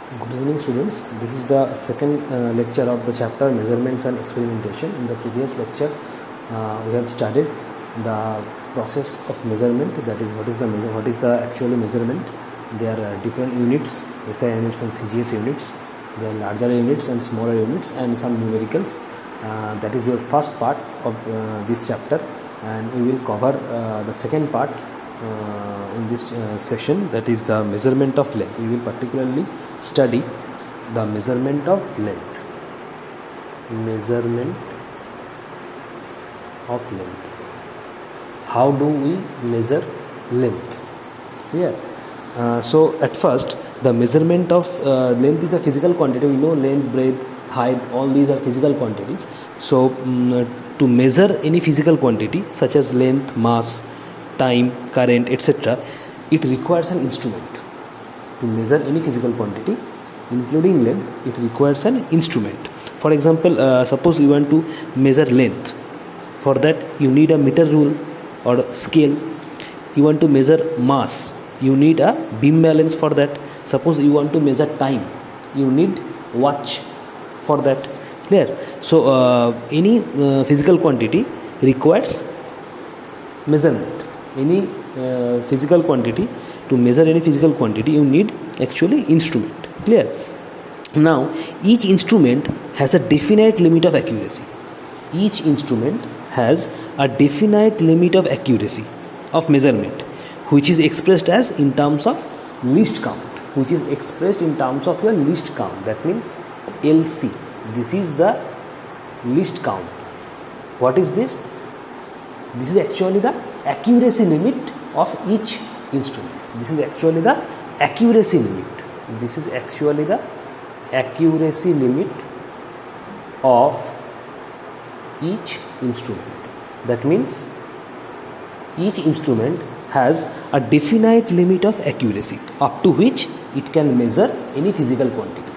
Good evening, students. This is the second lecture of the chapter Measurements and Experimentation. In the previous lecture, we have studied the process of measurement. That is, what is the actual measurement. There are different units, SI units and CGS units. There are larger units and smaller units, and some numericals. That is your first part of this chapter, and we will cover the second part in this session, that is the measurement of length. We will particularly study the measurement of length. Measurement of length. How do we measure length? So at first, the measurement of length is a physical quantity. We know length, breadth, height, all these are physical quantities. So to measure any physical quantity such as length, mass, time, current, etc., it requires an instrument. To measure any physical quantity including length, it requires an instrument. For example, suppose you want to measure length. For that you need a meter rule or scale. You want to measure mass, you need a beam balance. For that, suppose you want to measure time, you need watch for that. Clear? So any physical quantity requires measurement. Any physical quantity, to measure any physical quantity, you need actually instrument. Clear? Now each instrument has a definite limit of accuracy. Each instrument has a definite limit of accuracy of measurement, which is expressed as in terms of least count. Which is expressed in terms of your least count. That means LC. This is the least count. What is this? This is actually the accuracy limit of each instrument. This is actually the accuracy limit. This is actually the accuracy limit of each instrument. That means each instrument has a definite limit of accuracy up to which it can measure any physical quantity.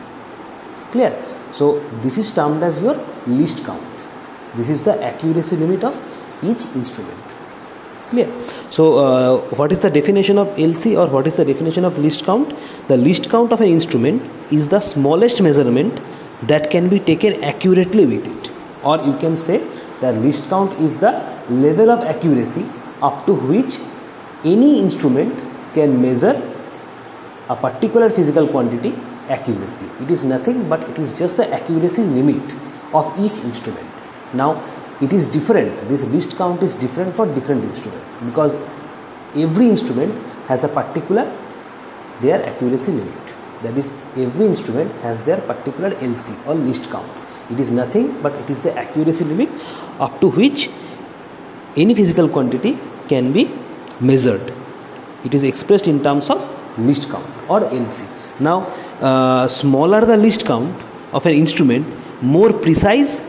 Clear? So this is termed as your least count. This is the accuracy limit of each instrument. Clear? So what is the definition of LC, or what is the definition of least count? The least count of an instrument is the smallest measurement that can be taken accurately with it. Or you can say the least count is the level of accuracy up to which any instrument can measure a particular physical quantity accurately. It is nothing but it is just the accuracy limit of each instrument. Now it is different. This least count is different for different instruments, because every instrument has a particular their accuracy limit. That is, every instrument has their particular LC or least count. It is nothing but it is the accuracy limit up to which any physical quantity can be measured. It is expressed in terms of least count or LC. Now smaller the least count of an instrument, more precise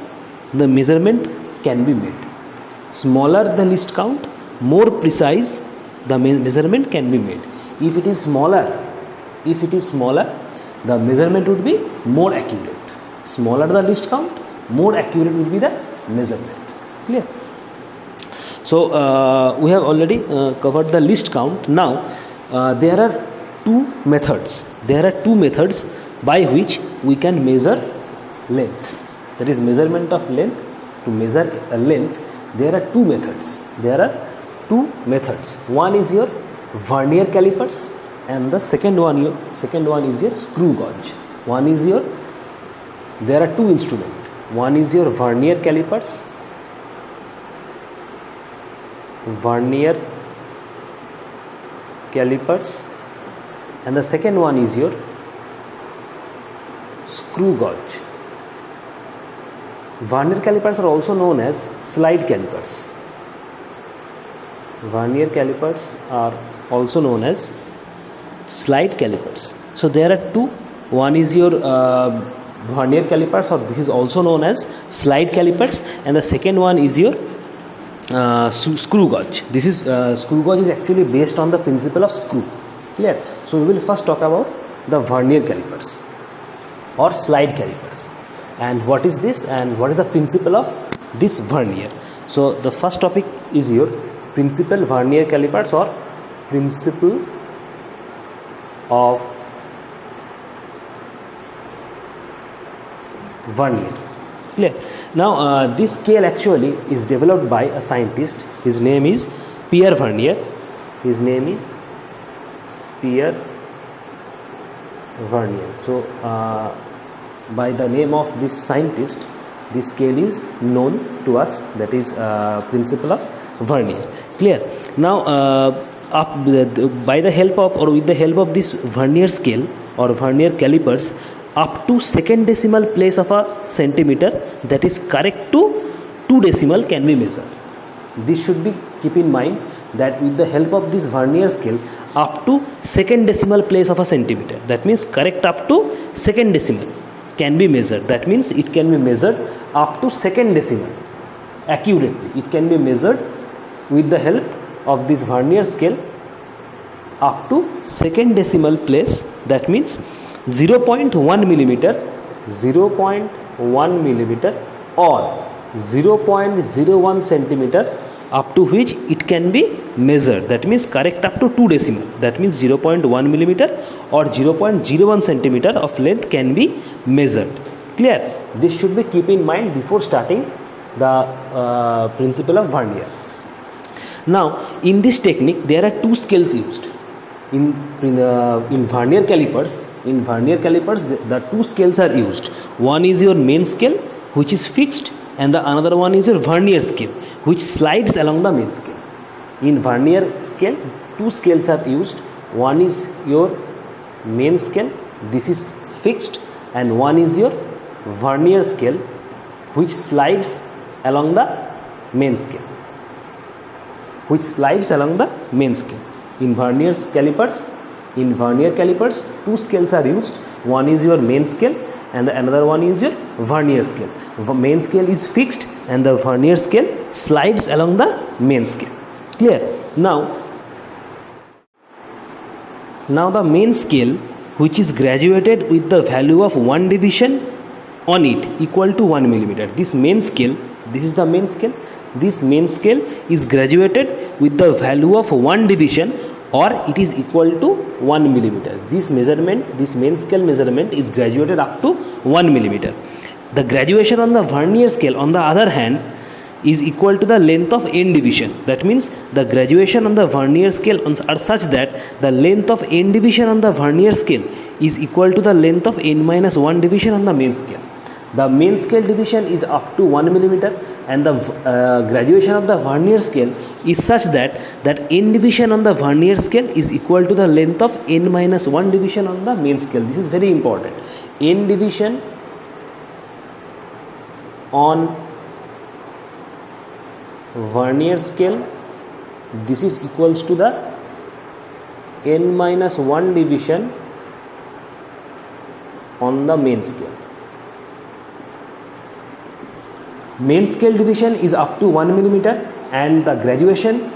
the measurement can be made. Smaller the least count, more precise the measurement can be made. If it is smaller, the measurement would be more accurate. Smaller the least count, more accurate will be the measurement. Clear? So we have already covered the least count. Now there are two methods. There are two methods by which we can measure length. That is, measurement of length. To measure a length, there are two methods. One is your vernier calipers, and the second one is your screw gauge. There are two instruments. One is your vernier calipers, and the second one is your screw gauge. Vernier calipers are also known as slide calipers. Vernier calipers are also known as slide calipers. So there are two. One is your vernier calipers, or this is also known as slide calipers, and the second one is your screw gauge. This is screw gauge is actually based on the principle of screw. Clear? So we will first talk about the vernier calipers or slide calipers. And what is this, and what is the principle of this vernier? So the first topic is your principal vernier calipers, or principle of vernier. Clear? Now this scale actually is developed by a scientist. His name is Pierre Vernier. His name is Pierre Vernier. So by the name of this scientist, this scale is known to us, that is principle of Vernier. Clear? Now by the help of or with the help of this Vernier scale or Vernier calipers, up to second decimal place of a centimeter, that is correct to 2 decimal, can be measured. This should be keep in mind that with the help of this Vernier scale, up to second decimal place of a centimeter, that means correct up to second decimal, can be measured. That means it can be measured up to second decimal accurately. It can be measured with the help of this Vernier scale up to second decimal place, that means 0.1 millimeter, 0.1 millimeter or 0.01 centimeter, up to which it can be measured. That means correct up to 2 decimal, that means 0.1 millimeter or 0.01 centimeter of length can be measured. Clear? This should be keep in mind before starting the principle of Vernier. Now in this technique there are 2 scales used in Vernier calipers. In Vernier calipers the 2 scales are used. One is your main scale, which is fixed, and the another one is your Vernier scale, which slides along the main scale. In Vernier scale 2 scales are used. One is your main scale, this is fixed, and one is your Vernier scale, which slides along the main scale, which slides along the main scale. In Vernier calipers 2 scales are used. One is your main scale and the another one is your Vernier scale. The main scale is fixed and the Vernier scale slides along the main scale. Clear? Now the main scale, which is graduated with the value of 1 division on it equal to 1 millimeter. This main scale, this is the main scale. This main scale is graduated with the value of 1 division or it is equal to 1 millimeter. This measurement, this main scale measurement is graduated up to 1 millimeter. The graduation on the Vernier scale, on the other hand, is equal to the length of n division. That means the graduation on the Vernier scale are such that the length of n division on the Vernier scale is equal to the length of n minus 1 division on the main scale. The main scale division is up to 1 millimeter and the graduation of the Vernier scale is such that n division on the Vernier scale is equal to the length of n minus 1 division on the main scale. This is very important. N division on Vernier scale, this is equals to the n minus 1 division on the main scale. Main scale division is up to 1 millimeter and the graduation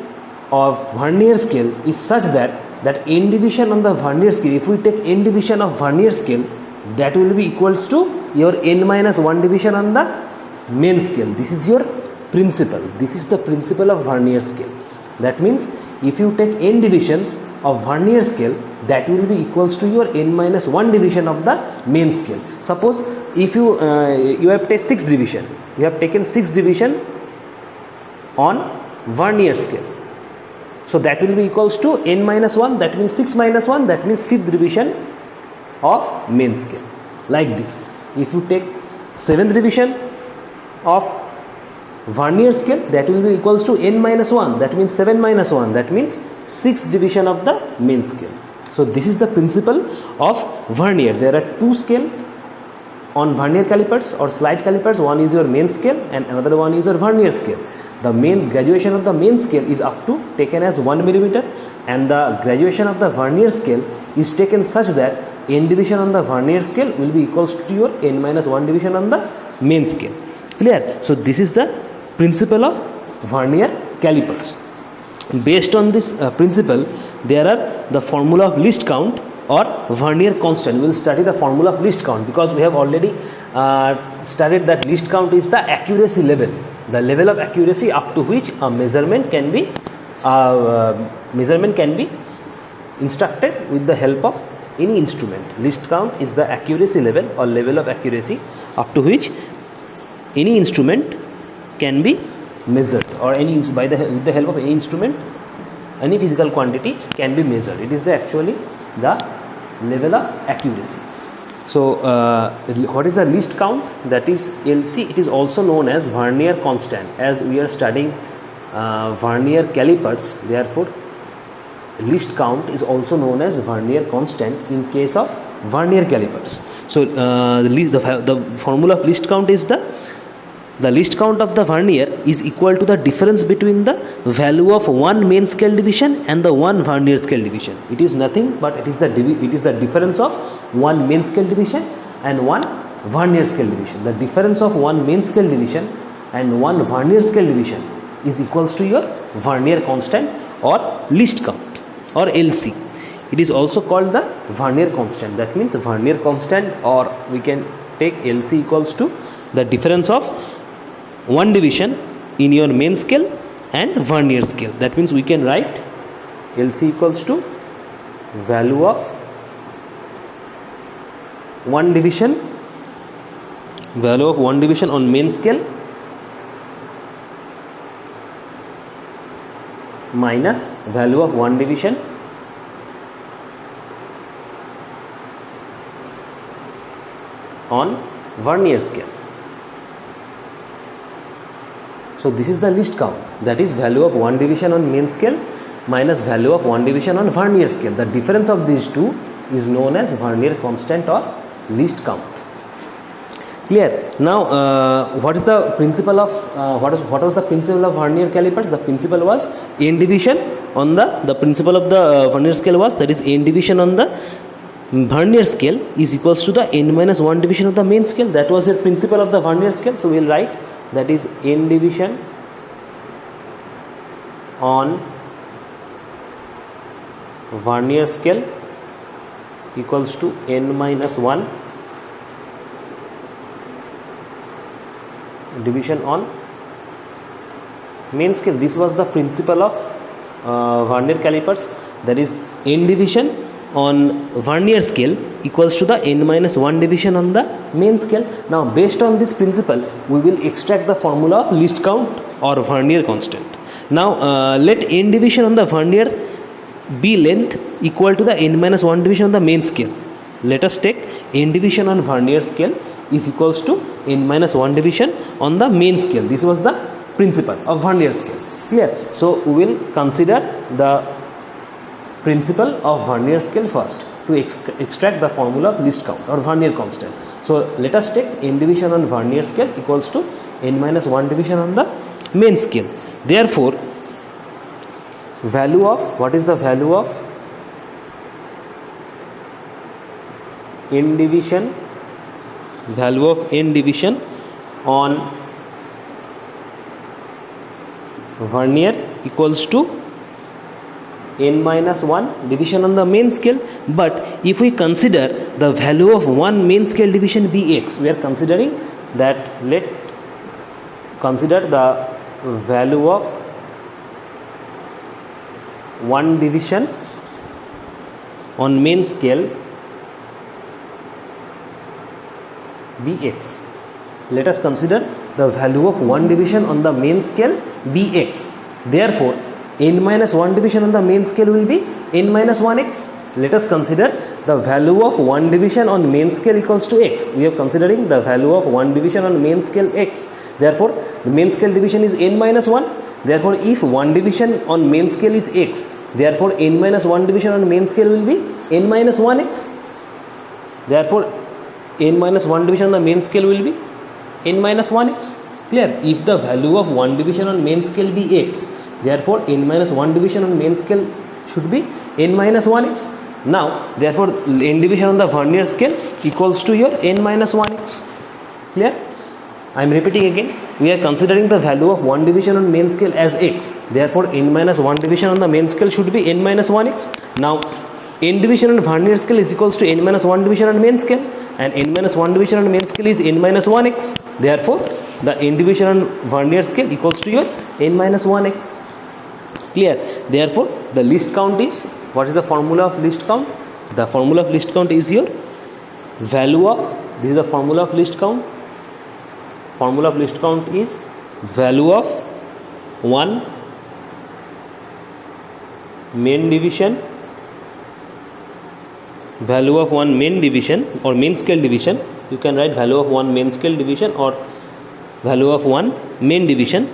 of Vernier scale is such that n division on the Vernier scale, if we take n division of Vernier scale, that will be equals to your n minus 1 division on the main scale. This is your principle. This is the principle of Vernier scale. That means if you take n divisions of Vernier scale, that will be equals to your n minus 1 division of the main scale. Suppose if you have taken 6 division, you have taken 6 division on Vernier scale, so that will be equals to n minus 1, that means 6 minus 1, that means 5th division of main scale. Like this, if you take 7th division of Vernier scale, that will be equals to n minus 1, that means 7 minus 1, that means 6th division of the main scale. So this is the principle of Vernier. There are 2 scale on Vernier calipers or slide calipers. One is your main scale and another one is your Vernier scale. The main graduation of the main scale is up to taken as 1 millimeter and the graduation of the Vernier scale is taken such that n division on the Vernier scale will be equals to your n minus 1 division on the main scale. Clear? So this is the principle of Vernier calipers. Based on this principle, there are the formula of least count or Vernier constant. We will study the formula of least count because we have already studied that least count is the accuracy level, the level of accuracy up to which a measurement can be instructed with the help of any instrument. Least count is the accuracy level or level of accuracy up to which any instrument can be measured, or with the help of any instrument any physical quantity can be measured. It is actually the level of accuracy. So what is the least count? That is LC. It is also known as Vernier constant, as we are studying Vernier calipers. Therefore least count is also known as Vernier constant in case of Vernier calipers. So the formula of least count is the least count of the vernier is equal to the difference between the value of one main scale division and the one vernier scale division. It is nothing but it is the difference of one main scale division and one vernier scale division. The difference of one main scale division and one vernier scale division is equals to your Vernier constant or least count or LC. It is also called the Vernier constant. That means Vernier constant, or we can take LC equals to the difference of one division in your main scale and vernier scale. That means we can write LC equals to value of one division on main scale minus value of one division on vernier scale. So this is the least count, that is value of one division on main scale minus value of one division on vernier scale. The difference of these two is known as Vernier constant or least count. Clear? Now what is the principle of what was the principle of Vernier calipers? The principle was n division on the principle of the vernier scale was, that is n division on the vernier scale is equals to the n minus 1 division of the main scale. That was the principle of the vernier scale. So we will write that is n division on vernier scale equals to n minus 1 division on main scale. This was the principle of Vernier calipers, that is n division on vernier scale equals to the n minus 1 division on the main scale. Now based on this principle we will extract the formula of least count or Vernier constant. Now let n division on the vernier be length equal to the n minus 1 division on the main scale. Let us take n division on vernier scale is equals to n minus 1 division on the main scale. This was the principle of vernier scale. Clear? So we will consider the principle of vernier scale first to extract the formula of least count or Vernier constant. So let us take n division on vernier scale equals to n minus 1 division on the main scale. Therefore value of, what is the value of n division, value of n division on vernier equals to n minus 1 division on the main scale. But if we consider the value of one main scale division be x, we are considering that, let consider the value of one division on main scale be x. Let us consider the value of one division on the main scale be x. Therefore n minus 1 division on the main scale will be n minus 1x. Let us consider the value of one division on main scale equals to x. We are considering the value of one division on main scale x. Therefore the main scale division is n minus 1. Therefore if one division on main scale is x, therefore n minus 1 division on main scale will be n minus 1x. Therefore n minus 1 division on the main scale will be n minus 1x. Clear? If the value of one division on main scale be x, therefore n minus 1 division on main scale should be n minus 1x. Now therefore n division on the vernier scale equals to your n minus 1x. Clear? I am repeating again. We are considering the value of one division on main scale as x. Therefore n minus 1 division on the main scale should be n minus 1x. Now n division on vernier scale is equals to n minus 1 division on main scale, and n minus 1 division on main scale is n minus 1x. Therefore the n division on vernier scale equals to your n minus 1x. Clear? Therefore the least count is, what is the formula of least count? The formula of least count is your value of, this is the formula of least count. Formula of least count is value of one main division, value of one main division or main scale division. You can write value of one main scale division or value of one main division.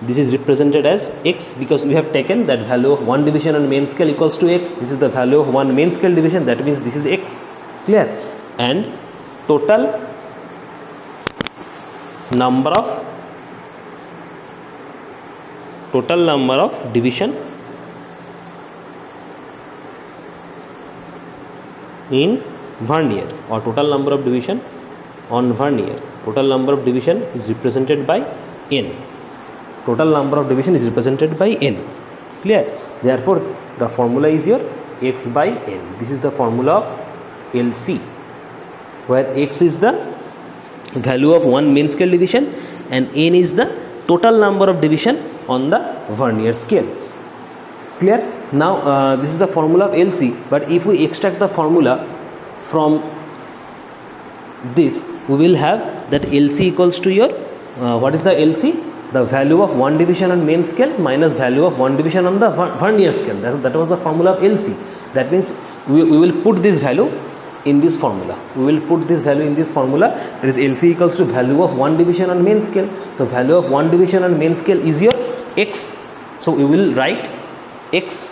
This is represented as x because we have taken that value of one division on main scale equals to x. This is the value of one main scale division, that means this is x. Clear? And total number of division in vernier, or total number of division on vernier. Total number of division is represented by n. Total number of division is represented by n. Clear? Therefore the formula is your x by n. This is the formula of LC, where x is the value of one main scale division and n is the total number of division on the vernier scale. Clear? Now this is the formula of LC, but if we extract the formula from this, we will have that LC equals to your what is the LC? The value of one division on main scale minus value of one division on the vernier scale. That was the formula of LC. That means we will put this value in this formula. We will put this value in this formula. That is LC equals to value of one division on main scale. So value of one division on main scale is your x. So we will write x,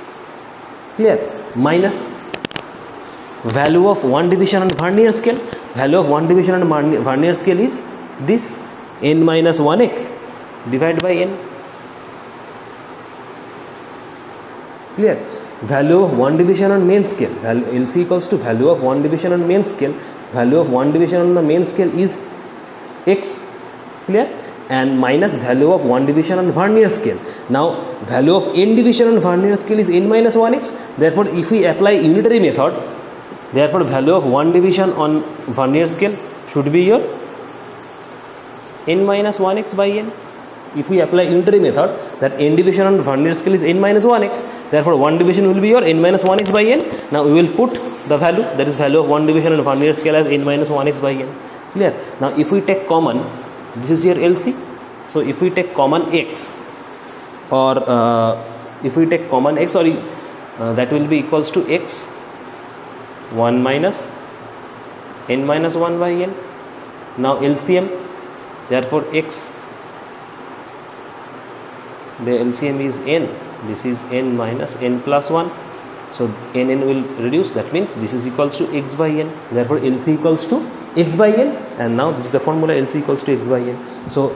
clear, minus value of one division on vernier scale. Value of one division on vernier scale is this, n minus 1x divided by n. Clear? Value of one division on main scale, value LC equals to value of one division on main scale. Value of one division on the main scale is x. Clear? And minus value of one division on vernier scale. Now value of n division on vernier scale is n minus 1x. Therefore if we apply unitary method, therefore value of one division on vernier scale should be your n minus 1x by n. If we apply unitary method, that n division on vernier scale is n minus 1x, therefore one division will be your n minus 1x by n. Now we will put the value, that is value of one division on vernier scale as n minus 1x by n. Clear? Now if we take common, this is your LC. So if we take common x, or if we take common x, sorry, that will be equals to x 1 minus n minus 1 by n. Now LCM, therefore x, the LCM is n, this is n minus n plus 1, so n will reduce, that means this is equals to x by n, therefore LC equals to x by n, and now this is the formula, LC equals to x by n. So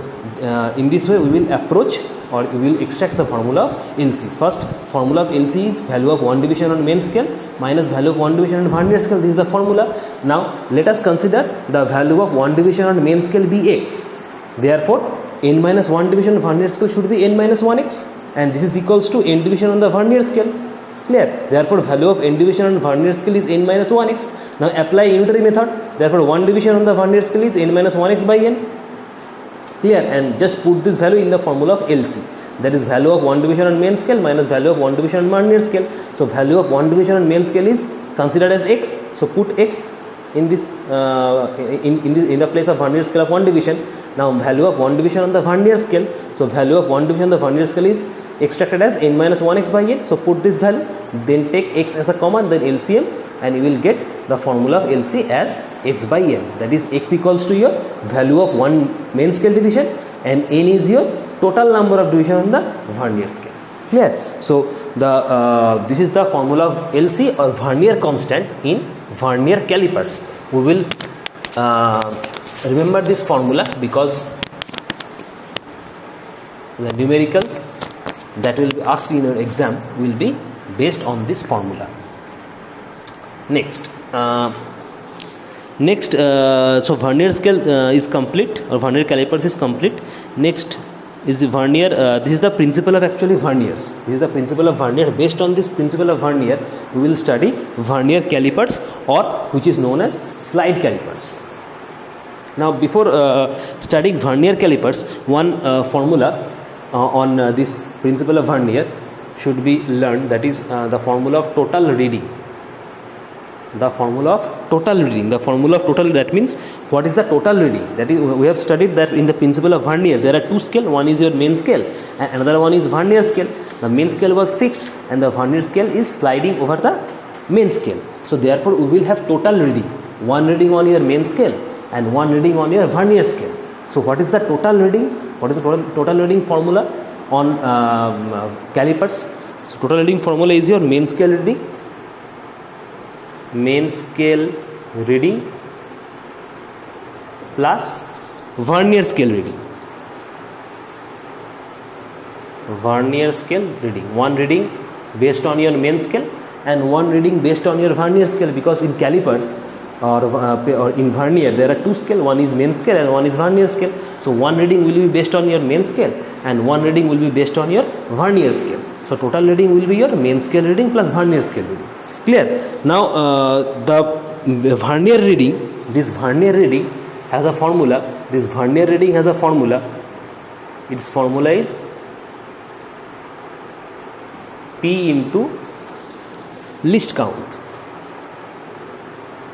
in this way we will approach, or we will extract the formula of LC. First formula of LC is value of one division on main scale minus value of one division on vernier scale. This is the formula. Now let us consider the value of one division on main scale be x. Therefore n minus 1 division on vernier scale should be n minus 1x, and this is equals to n division on the vernier scale. Clear? Therefore value of n division on vernier scale is n minus 1x. Now apply unitary method, therefore one division on the vernier scale is n minus 1x by n. Clear? And just put this value in the formula of LC, that is value of one division on main scale minus value of one division on vernier scale. So value of one division on main scale is considered as x, so put x in this in the place of vernier scale of one division. Now value of one division on the vernier scale, so value of one division on the vernier scale is extracted as n minus 1x by n. So put this value, then take x as a common, then LCM, and you will get the formula of LC as x by n, that is x equals to your value of one main scale division and n is your total number of division on the vernier scale. Clear? So the this is the formula of LC, or vernier constant, in vernier calipers. We will remember this formula because the numericals that will be asked in your exam will be based on this formula. Next, so vernier scale is complete, or vernier calipers is complete. Next is the vernier. This is the principle of actually verniers. This is the principle of vernier. Based on this principle of vernier, we will study vernier calipers, or which is known as slide calipers. Now before studying vernier calipers, one formula on this principle of vernier should be learned, that is the formula of total reading. The formula of total reading. The formula of total, that means what is the total reading? That is, we have studied that in the principle of vernier there are two scale. One is your main scale and another one is vernier scale. The main scale was fixed and the vernier scale is sliding over the main scale. So therefore we will have total reading. One reading on your main scale and one reading on your vernier scale. So what is the total reading? What is the total reading formula on calipers? So total reading formula is your main scale reading plus vernier scale reading. Vernier scale reading. One reading based on your main scale and one reading based on your vernier scale, because in calipers or in vernier there are two scale. One is main scale and one is vernier scale. So one reading will be based on your main scale and one reading will be based on your vernier scale. So total reading will be your main scale reading plus vernier scale reading. Clear? Now the vernier reading, this vernier reading has a formula. This vernier reading has a formula. Its formula is P into least count.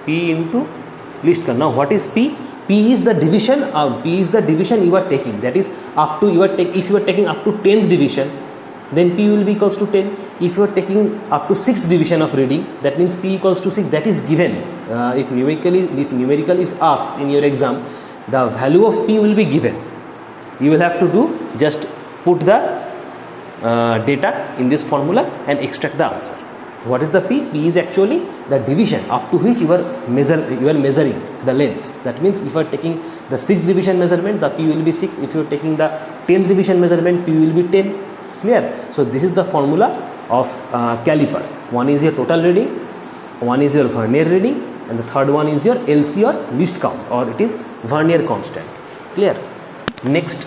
P into least count. Now what is P? P is the division. P is the division you are taking. That is up to if you are taking up to 10th division, then P will be equals to 10. If you are taking up to 6th division of reading, that means P equals to 6. That is given. If numerical is asked in your exam, the value of P will be given. You will have to do just put the data in this formula and extract the answer. What is the P? P is actually the division up to which you are measuring the length. That means if you are taking the 6th division measurement, the P will be 6. If you are taking the 10th division measurement, P will be 10. Clear? So this is the formula of calipers. One is your total reading, one is your vernier reading, and the third one is your LC or least count, or it is vernier constant. Clear? Next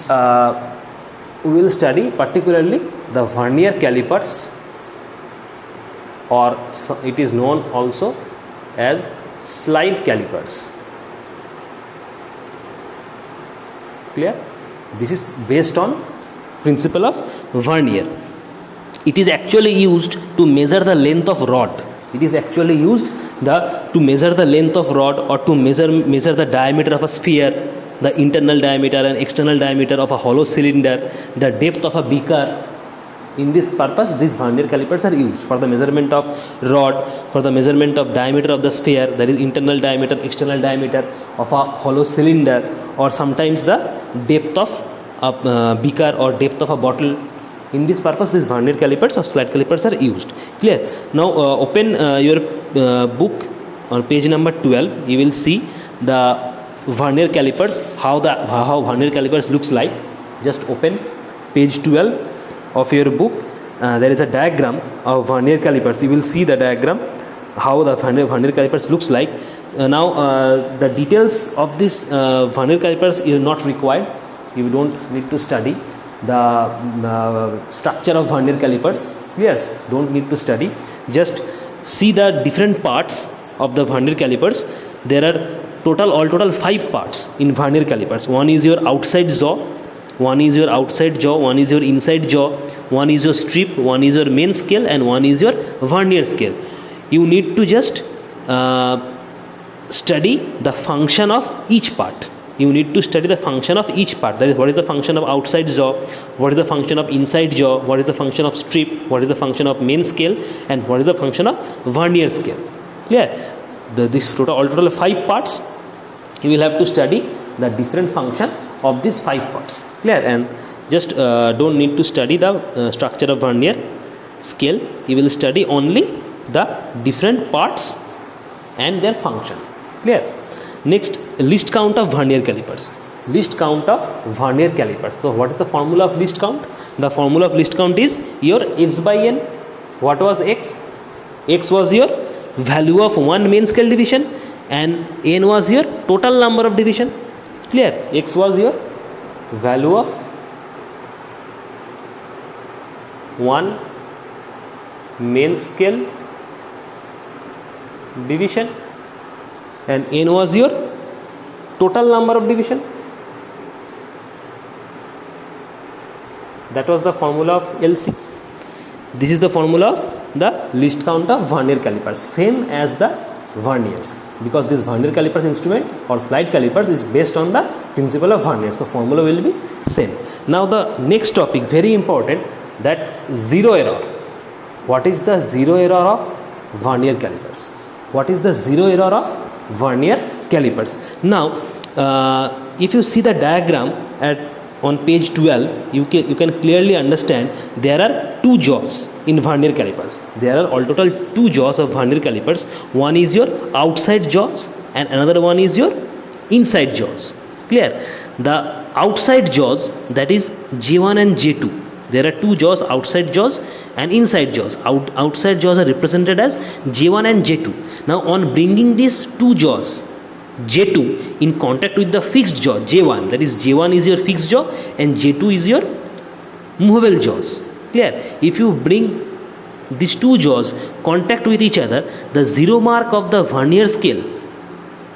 we will study particularly the vernier calipers, or it is known also as slide calipers. Clear? This is based on principle of vernier. It is actually used to measure the length of rod. It is actually used to measure the length of rod, or to measure the diameter of a sphere, the internal diameter and external diameter of a hollow cylinder, the depth of a beaker. In this purpose, these vernier calipers are used for the measurement of rod, for the measurement of diameter of the sphere, that is internal diameter, external diameter of a hollow cylinder, or sometimes the depth of a beaker or depth of a bottle. In this purpose, these vernier calipers or slide calipers are used. Clear? Now open your book on page number 12. You will see the vernier calipers, how vernier calipers looks like. Just open page 12 of your book. There is a diagram of vernier calipers. You will see the diagram how the vernier calipers looks like. Now the details of this vernier calipers is not required. You don't need to study the structure of vernier calipers. Yes, don't need to study. Just see the different parts of the vernier calipers. There are all total 5 parts in vernier calipers. One is your outside jaw, one is your outside jaw, one is your inside jaw, one is your strip, one is your main scale, and one is your vernier scale. You need to just study the function of each part. You need to study the function of each part. That is, what is the function of outside jaw, what is the function of inside jaw, what is the function of strip, what is the function of main scale, and what is the function of vernier scale. Clear? This total 5 parts. You will have to study the different function of these 5 parts. Clear? And just don't need to study the structure of vernier scale. You will study only the different parts and their function. Clear? Next, least count of vernier calipers. Least count of vernier calipers. So what is the formula of least count? The formula of least count is your x by n. What was x? X was your value of one main scale division and n was your total number of division. Clear? X was your value of one main scale division and n was your total number of division. That was the formula of LC. This is the formula of the least count of vernier calipers, same as the verniers, because this vernier calipers instrument or slide calipers is based on the principle of verniers. The formula will be same. Now the next topic, very important, that zero error. What is the zero error of vernier calipers? What is the zero error of vernier calipers? Now if you see the diagram on page 12, you can clearly understand there are two jaws in vernier calipers. There are all total two jaws of vernier calipers. One is your outside jaws and another one is your inside jaws. Clear? The outside jaws, that is J1 and J2. There are two jaws, outside jaws and inside jaws. Outside jaws are represented as J1 and J2. Now on bringing these two jaws J2 in contact with the fixed jaw J1, that is J1 is your fixed jaw and J2 is your movable jaws. Clear? If you bring these two jaws contact with each other, the zero mark of the vernier scale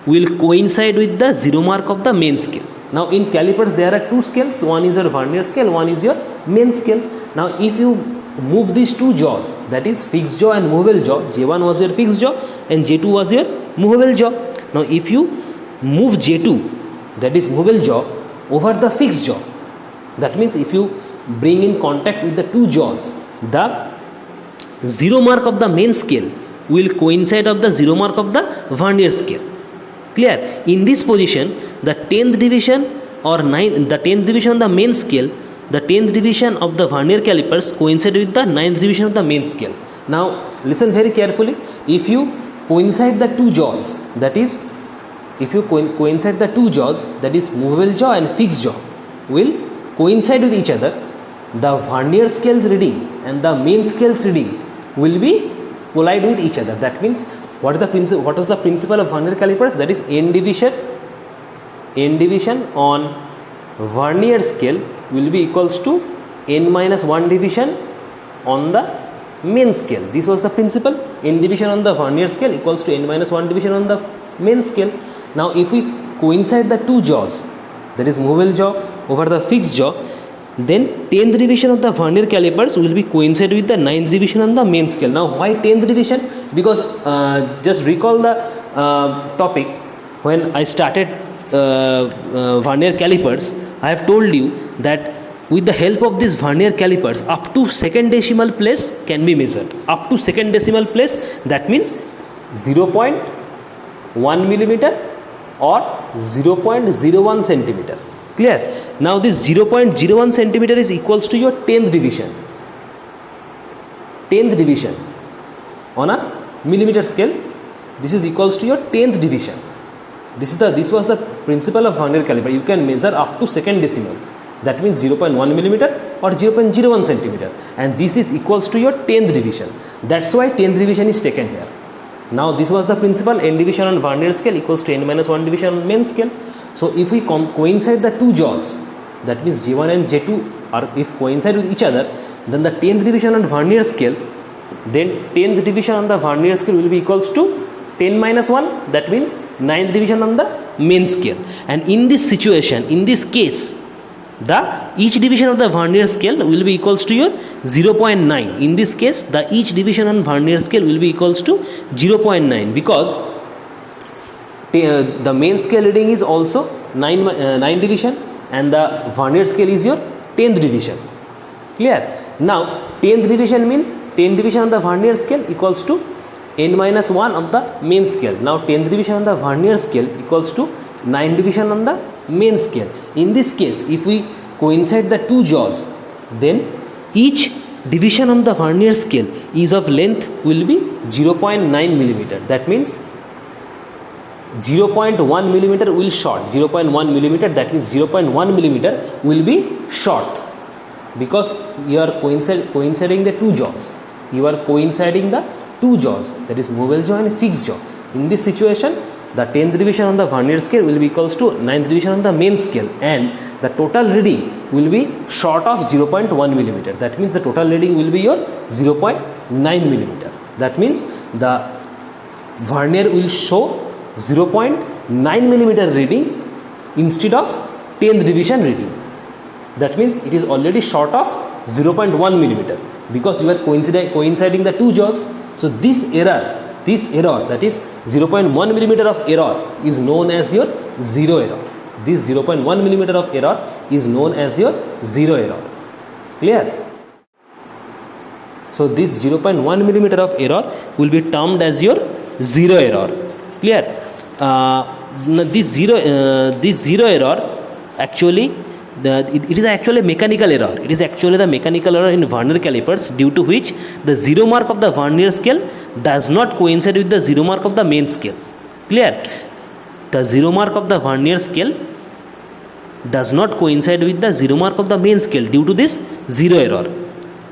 will coincide with the zero mark of the main scale. Now in calipers there are two scales, one is your vernier scale, one is your main scale. Now if you move these two jaws, that is fixed jaw and movable jaw, J1 was your fixed jaw and J2 was your movable jaw. Now if you move J2, that is movable jaw, over the fixed jaw, that means if you bring in contact with the two jaws, the zero mark of the main scale will coincide of the zero mark of the vernier scale. Clear? In this position, the 10th division or 10th division on the main scale, the 10th division of the vernier calipers coincide with the 9th division of the main scale. Now listen very carefully. If you coincide the two jaws, that is if you coincide the two jaws, that is movable jaw and fixed jaw will coincide with each other, the vernier scale's reading and the main scale's reading will be collide with each other. That means what is the principle of vernier calipers? That is n division on vernier scale will be equals to n minus 1 division on the main scale. This was the principle. N division on the vernier scale equals to n minus 1 division on the main scale. Now if we coincide the two jaws, that is movable jaw over the fixed jaw, then 10th division of the vernier calipers will be coincide with the 9th division on the main scale. Now why 10th division? Because just recall the topic when I started vernier calipers. I have told you that with the help of these vernier calipers up to second decimal place can be measured. Up to second decimal place, that means 0.1 millimeter or 0.01 centimeter. Clear? Now this 0.01 centimeter is equals to your 10th division. 10th division on a millimeter scale, this is equals to your 10th division. This was the principle of vernier caliper. You can measure up to second decimal. That means 0.1 millimeter or 0.01 centimeter, and this is equals to your 10th division. That's why 10th division is taken here. Now this was the principle, n division on vernier scale equals to n minus 1 division on main scale. So if we coincide the two jaws, that means J1 and J2 are if coincide with each other, then the 10th division on vernier scale, then 10th division on the vernier scale will be equals to 10 minus 1, that means 9th division on the main scale. And in this situation, in this case, the each division of the vernier scale will be equals to your 0.9. In this case, the each division on vernier scale will be equals to 0.9, because the main scale reading is also 9 division and the vernier scale is your 10th division. Clear? Now 10th division means 10 division on the vernier scale equals to n minus 1 of the main scale. Now 10th division on the vernier scale equals to 9 division on the main scale. In this case, if we coincide the two jaws, then each division on the vernier scale is of length will be 0.9 millimeter. That means 0.1 millimeter will short. 0.1 millimeter, that means 0.1 millimeter will be short, because you are coinciding the two jaws. You are coinciding the two jaws, that is movable jaw and fixed jaw. In this situation, the 10th division on the vernier scale will be equals to 9th division on the main scale, and the total reading will be short of 0.1 millimeter. That means the total reading will be your 0.9 millimeter. That means the vernier will show 0.9 millimeter reading instead of 10th division reading. That means it is already short of 0.1 millimeter because you are coinciding the two jaws. So this error this error, that is 0.1 millimeter of error, is known as your zero error. This 0.1 millimeter of error is known as your zero error. Clear? So this 0.1 millimeter of error will be termed as your zero error. Clear? This zero error actually it is actually mechanical error. It is actually the mechanical error in vernier calipers, due to which the zero mark of the vernier scale does not coincide with the zero mark of the main scale. Clear? The zero mark of the vernier scale does not coincide with the zero mark of the main scale due to this zero error.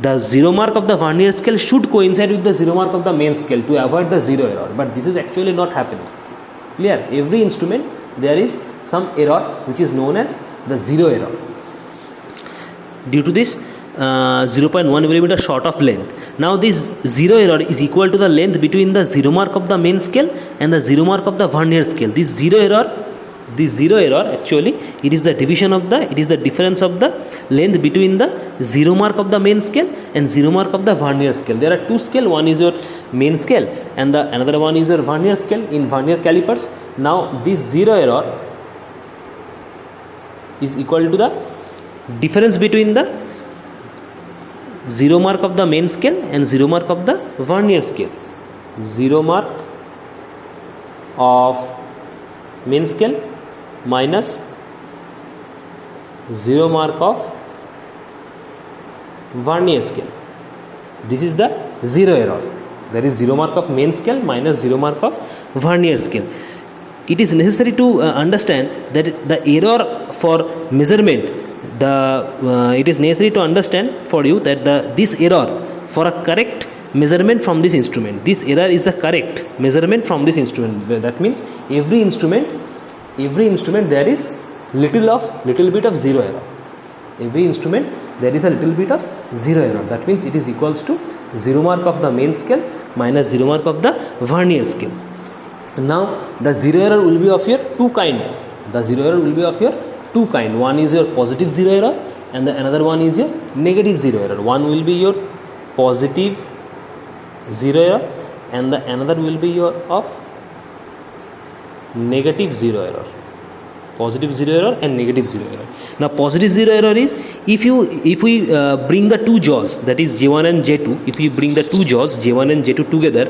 The zero mark of the vernier scale should coincide with the zero mark of the main scale to avoid the zero error, but this is actually not happening. Clear? Every instrument there is some error which is known as the zero error. Due to this 0.1 millimeter short of length. Now this zero error is equal to the length between the zero mark of the main scale and the zero mark of the vernier scale. This zero error actually it is the difference of the length between the zero mark of the main scale and zero mark of the vernier scale. There are two scale, one is your main scale and the another one is your vernier scale in vernier calipers. Now this zero error is equal to the difference between the zero mark of the main scale and zero mark of the vernier scale. Zero mark of main scale minus zero mark of vernier scale. This is the zero error. That is zero mark of main scale minus zero mark of vernier scale. It is necessary to understand that the error for measurement, it is necessary to understand for you that this error for a correct measurement from this instrument, this error is the correct measurement from this instrument. That means every instrument there is little bit of zero error. Every instrument there is a little bit of zero error. That means it is equals to zero mark of the main scale minus zero mark of the vernier scale. Now the zero error will be of your two kind. One is your positive zero error and the another one is your negative zero error. One will be your positive zero error and the another will be your of negative zero error. Positive zero error and negative zero error. Now positive zero error is if we bring the two jaws, that is J1 and J2, if we bring the two jaws J1 and J2 together,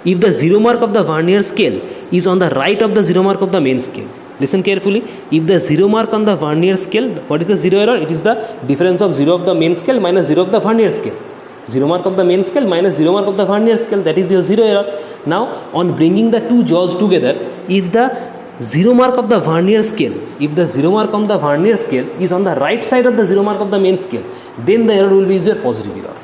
if the zero mark of the vernier scale is on the right of the zero mark of the main scale. Listen carefully. If the zero mark on the vernier scale, what is the zero error? It is the difference of zero of the main scale minus zero of the vernier scale. Zero mark of the main scale minus zero mark of the vernier scale, that is your zero error. Now on bringing the two jaws together, if the zero mark of the vernier scale, if the zero mark on the vernier scale is on the right side of the zero mark of the main scale, then the error will be your positive error.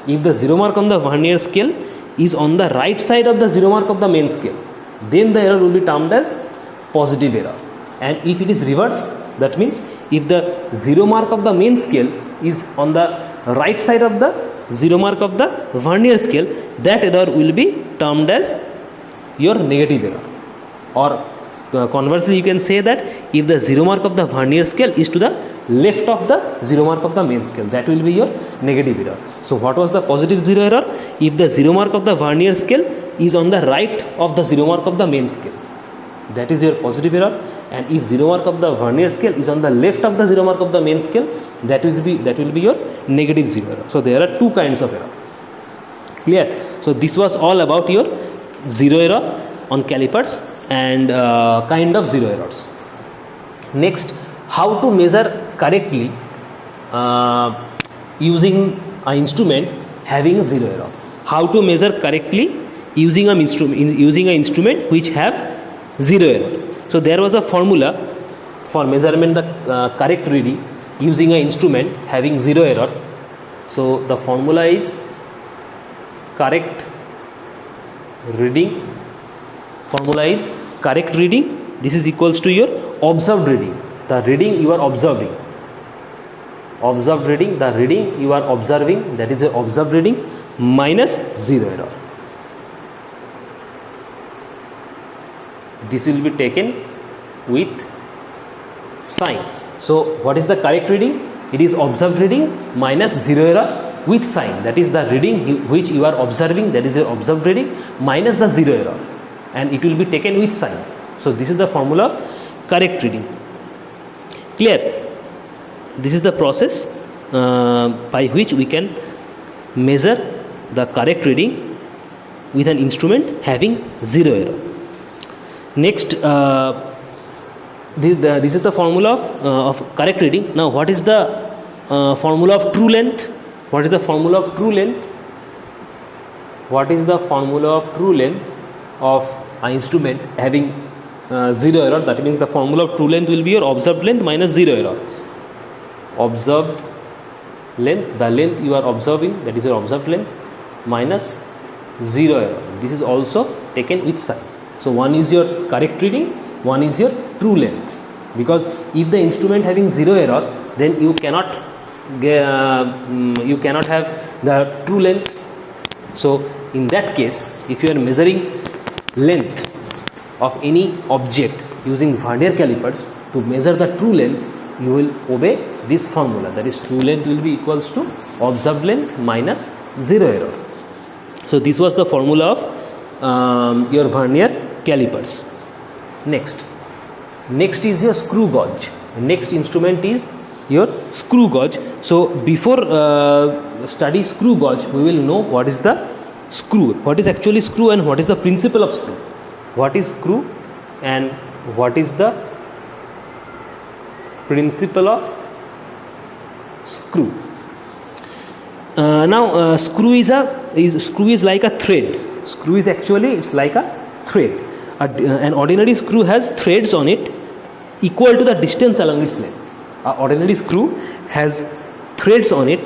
If the zero mark on the vernier scale is on the right side of the zero mark of the main scale, then the error will be termed as positive error. And if it is reverse, that means if the zero mark of the main scale is on the right side of the zero mark of the vernier scale, that error will be termed as your negative error. Or conversely, you can say that if the zero mark of the vernier scale is to the left of the zero mark of the main scale, that will be your negative error. So what was the positive zero error? If the zero mark of the vernier scale is on the right of the zero mark of the main scale, that is your positive error. And if zero mark of the vernier scale is on the left of the zero mark of the main scale, that will be your negative zero error. So there are two kinds of error. Clear? So this was all about your zero error on calipers and kind of zero errors. Next, how to measure correctly using an instrument having zero error. How to measure correctly using an instrument which have zero error. So there was a formula for measurement the correct reading using an instrument having zero error. So the formula is correct reading. Formula is correct reading. This is equals to your observed reading. The reading you are observing. Observed reading, the reading you are observing, that is your observed reading minus zero error. This will be taken with sign. So what is the correct reading? It is observed reading minus zero error. with sign, that is the reading which you are observing, that is your observed reading, minus the zero error, and it will be taken with sign. So this is the formula of correct reading. Clear? This is the process by which we can measure the correct reading with an instrument having zero error. Next, this is the formula of correct reading. Now, what is the formula of true length? What is the formula of true length? What is the formula of true length of an instrument having zero error? That means the formula of true length will be your observed length minus zero error. Observed length, the length you are observing, that is your observed length, minus zero error. This is also taken with sign. So one is your correct reading, one is your true length. Because if the instrument having zero error, then you cannot have the true length. So in that case, if you are measuring length of any object using vernier calipers, to measure the true length, you will obey this formula, that is true length will be equals to observed length minus zero error. So this was the formula of your vernier calipers. Next is your screw gauge. Next instrument is your screw gauge. So before study screw gauge, we will know what is the screw, what is actually screw, and what is the principle of screw. What is screw and what is the principle of screw. Now screw is like a thread. Screw is actually, it's like a thread. An ordinary screw has threads on it equal to the distance along its length. An ordinary screw has threads on it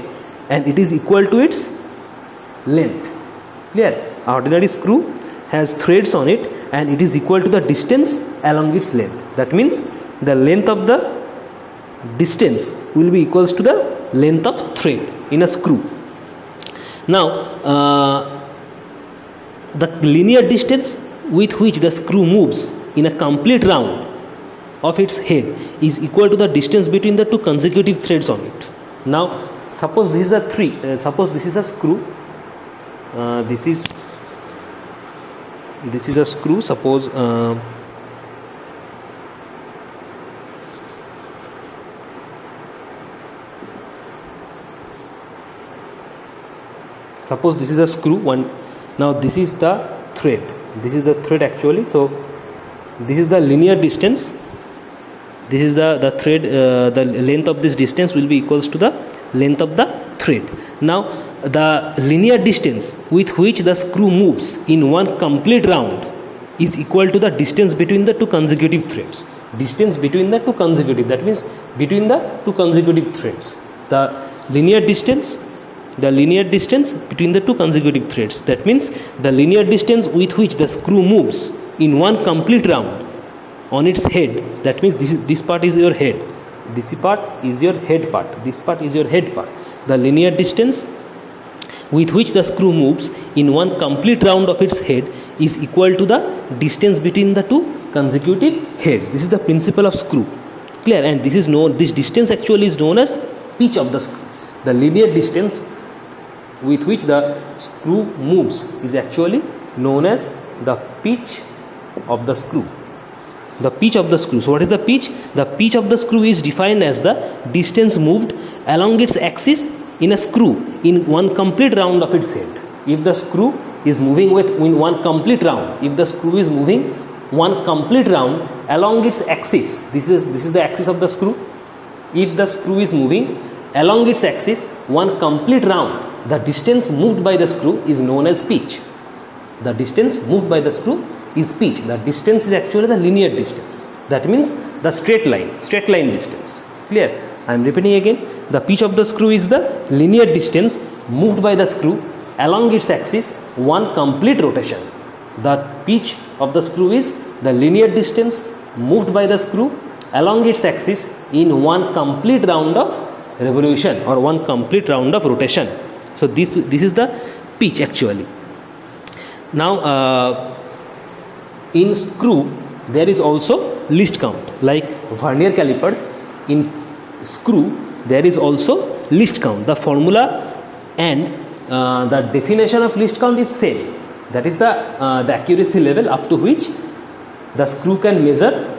and it is equal to its length. Clear? An ordinary screw has threads on it and it is equal to the distance along its length. That means the length of the distance will be equals to the length of thread in a screw. Now the linear distance with which the screw moves in a complete round of its head is equal to the distance between the two consecutive threads on it. Now suppose this is a suppose this is a screw, this is a screw. Suppose suppose this is a screw one. Now this is the thread. This is the thread actually. So this is the linear distance. This is the thread. The length of this distance will be equals to the length of the thread. Now the linear distance with which the screw moves in one complete round is equal to the distance between the two consecutive threads. Distance between the two consecutive, that means between the two consecutive threads. The linear distance between the two consecutive threads, that means the linear distance with which the screw moves in one complete round on its head, that means this part is your head, this part is your head part, this part is your head part. The linear distance with which the screw moves in one complete round of its head is equal to the distance between the two consecutive heads. This is the principle of screw. Clear? And this distance actually is known as pitch of the screw. The linear distance with which the screw moves is actually known as the pitch of the screw. The pitch of the screw. So what is the pitch? The pitch of the screw is defined as the distance moved along its axis in a screw in one complete round of its head. If the screw is moving in one complete round, if the screw is moving one complete round along its axis, this is the axis of the screw. If the screw is moving along its axis one complete round, the distance moved by the screw is known as pitch. The distance moved by the screw is pitch. The distance is actually the linear distance. That means the straight line distance. Clear? I am repeating again. The pitch of the screw is the linear distance moved by the screw along its axis one complete rotation. The pitch of the screw is the linear distance moved by the screw along its axis in one complete round of revolution or one complete round of rotation. So this is the pitch actually. Now in screw there is also least count. Like vernier calipers, in screw there is also least count. The formula and the definition of least count is same. That is the accuracy level up to which the screw can measure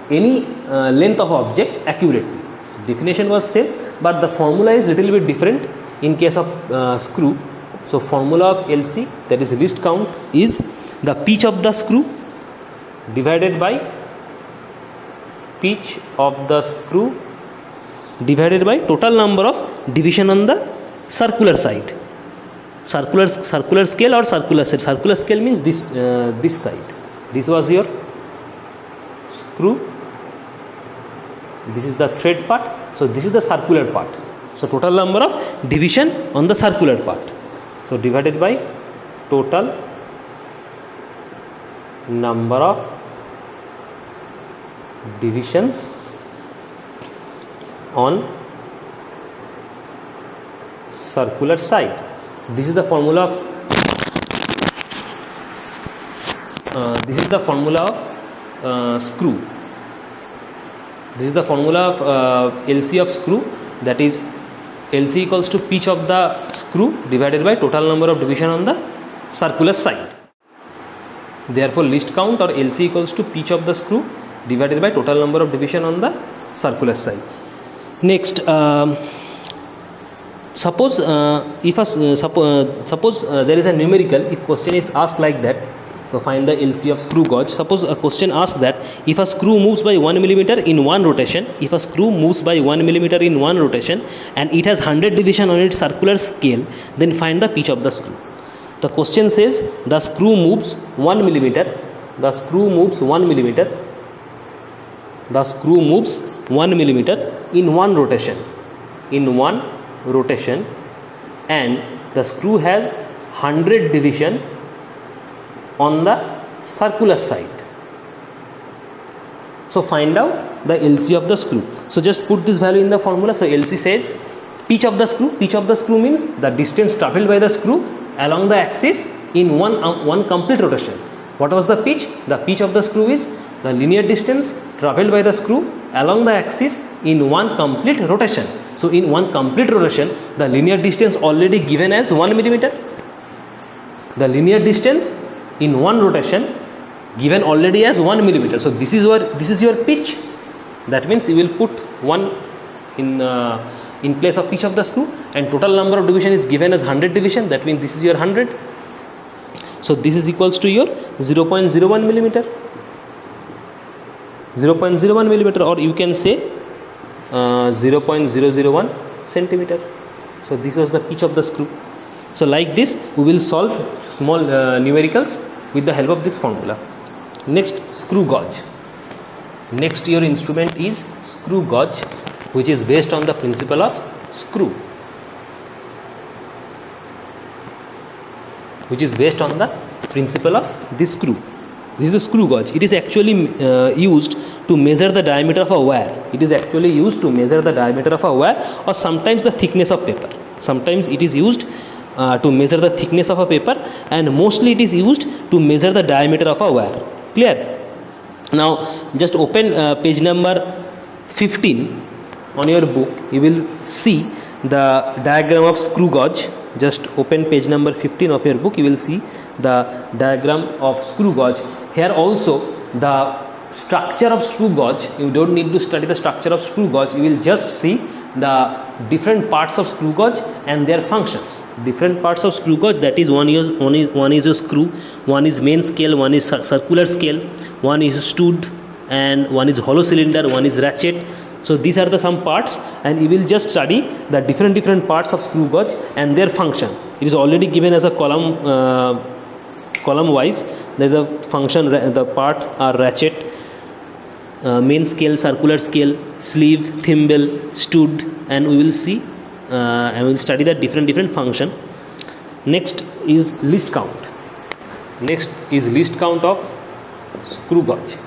any length of object accurately. Definition was same, but the formula is little bit different in case of screw. So formula of LC, that is least count, is the pitch of the screw divided by pitch of the screw divided by total number of division on the circular side. Circular scale or circular side. Circular scale means this side. This was your screw. This is the thread part. So this is the circular part. So total number of division on the circular part. So divided by total number of divisions on circular side. This is the formula of screw. This is the formula of LC of screw, that is LC equals to pitch of the screw divided by total number of division on the circular side. Therefore least count or LC equals to pitch of the screw divided by total number of division on the circular side. Next, suppose there is a numerical. If question is asked like that, to find the LC of screw gauge. Suppose a question asks that if a screw moves by 1 millimeter in one rotation, and it has 100 division on its circular scale, then find the pitch of the screw. The question says the screw moves 1 millimeter. The screw moves 1 millimeter. The screw moves 1 millimeter in one rotation. And the screw has 100 division on the circular side. So find out the LC of the screw. So just put this value in the formula. So LC says pitch of the screw. Pitch of the screw means the distance travelled by the screw along the axis in one complete rotation. What was the pitch? The pitch of the screw is the linear distance travelled by the screw along the axis in one complete rotation. So in one complete rotation, the linear distance already given as 1 millimeter. The linear distance in one rotation given already as 1 millimeter. So this is your pitch. That means you will put 1 in place of pitch of the screw, and total number of division is given as 100 division. That means this is your 100. So this is equals to your 0.01 millimeter. 0.01 millimeter, or you can say 0.001 centimeter. So this was the pitch of the screw. So like this we will solve small numericals with the help of this formula. Next, screw gauge. Next your instrument is screw gauge, which is based on the principle of screw. Which is based on the principle of this screw. This is the screw gauge. It is actually used to measure the diameter of a wire. It is actually used to measure the diameter of a wire, or sometimes the thickness of paper. Sometimes it is used to measure the thickness of a paper, and mostly it is used to measure the diameter of a wire. Clear? Now just open page number 15 on your book. You will see the diagram of screw gauge. Just open page number 15 of your book. You will see the diagram of screw gauge. Here also the structure of screw gauge. You don't need to study the structure of screw gauge. You will just see the different parts of screw gauge and their functions. Different parts of screw gauge, that is one is a screw, one is main scale, one is circular scale, one is stud, and one is hollow cylinder, one is ratchet. So these are the some parts, and you will just study the different parts of screw gauge and their function. It is already given as a column wise. There is a function, the part are ratchet, main scale, circular scale, sleeve, thimble, stud, and we will see and we will study the different function. Next is least count. Next is least count of screw gauge.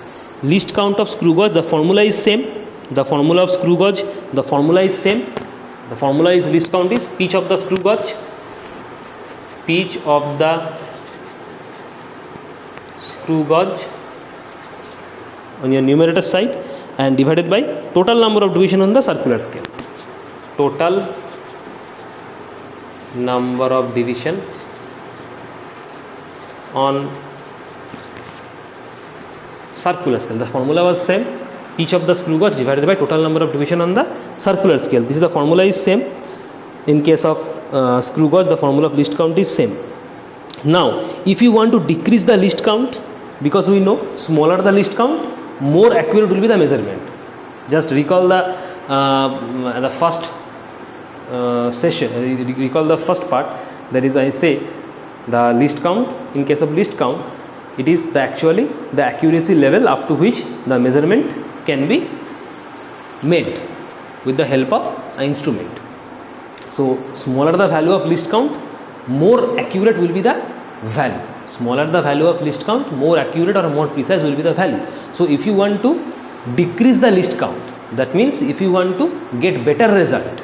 Least count of screw gauge, the formula is same. The formula of screw gauge, the formula is same. The formula is least count is pitch of the screw gauge, pitch of the screw gauge on your numerator side, and divided by total number of division on the circular scale. Total number of division on circular scale. The formula was same, each of the screw gauge divided by total number of division on the circular scale. This is the formula is same. In case of screw gauge, the formula of least count is same. Now if you want to decrease the least count, because we know smaller the least count, more accurate will be the measurement. Just recall the first session, recall the first part, that is I say the least count. In case of least count, it is actually the accuracy level up to which the measurement can be made with the help of an instrument. So smaller the value of least count, more accurate will be the value. Smaller the value of least count, more accurate or more precise will be the value. So if you want to decrease the least count, that means if you want to get better result,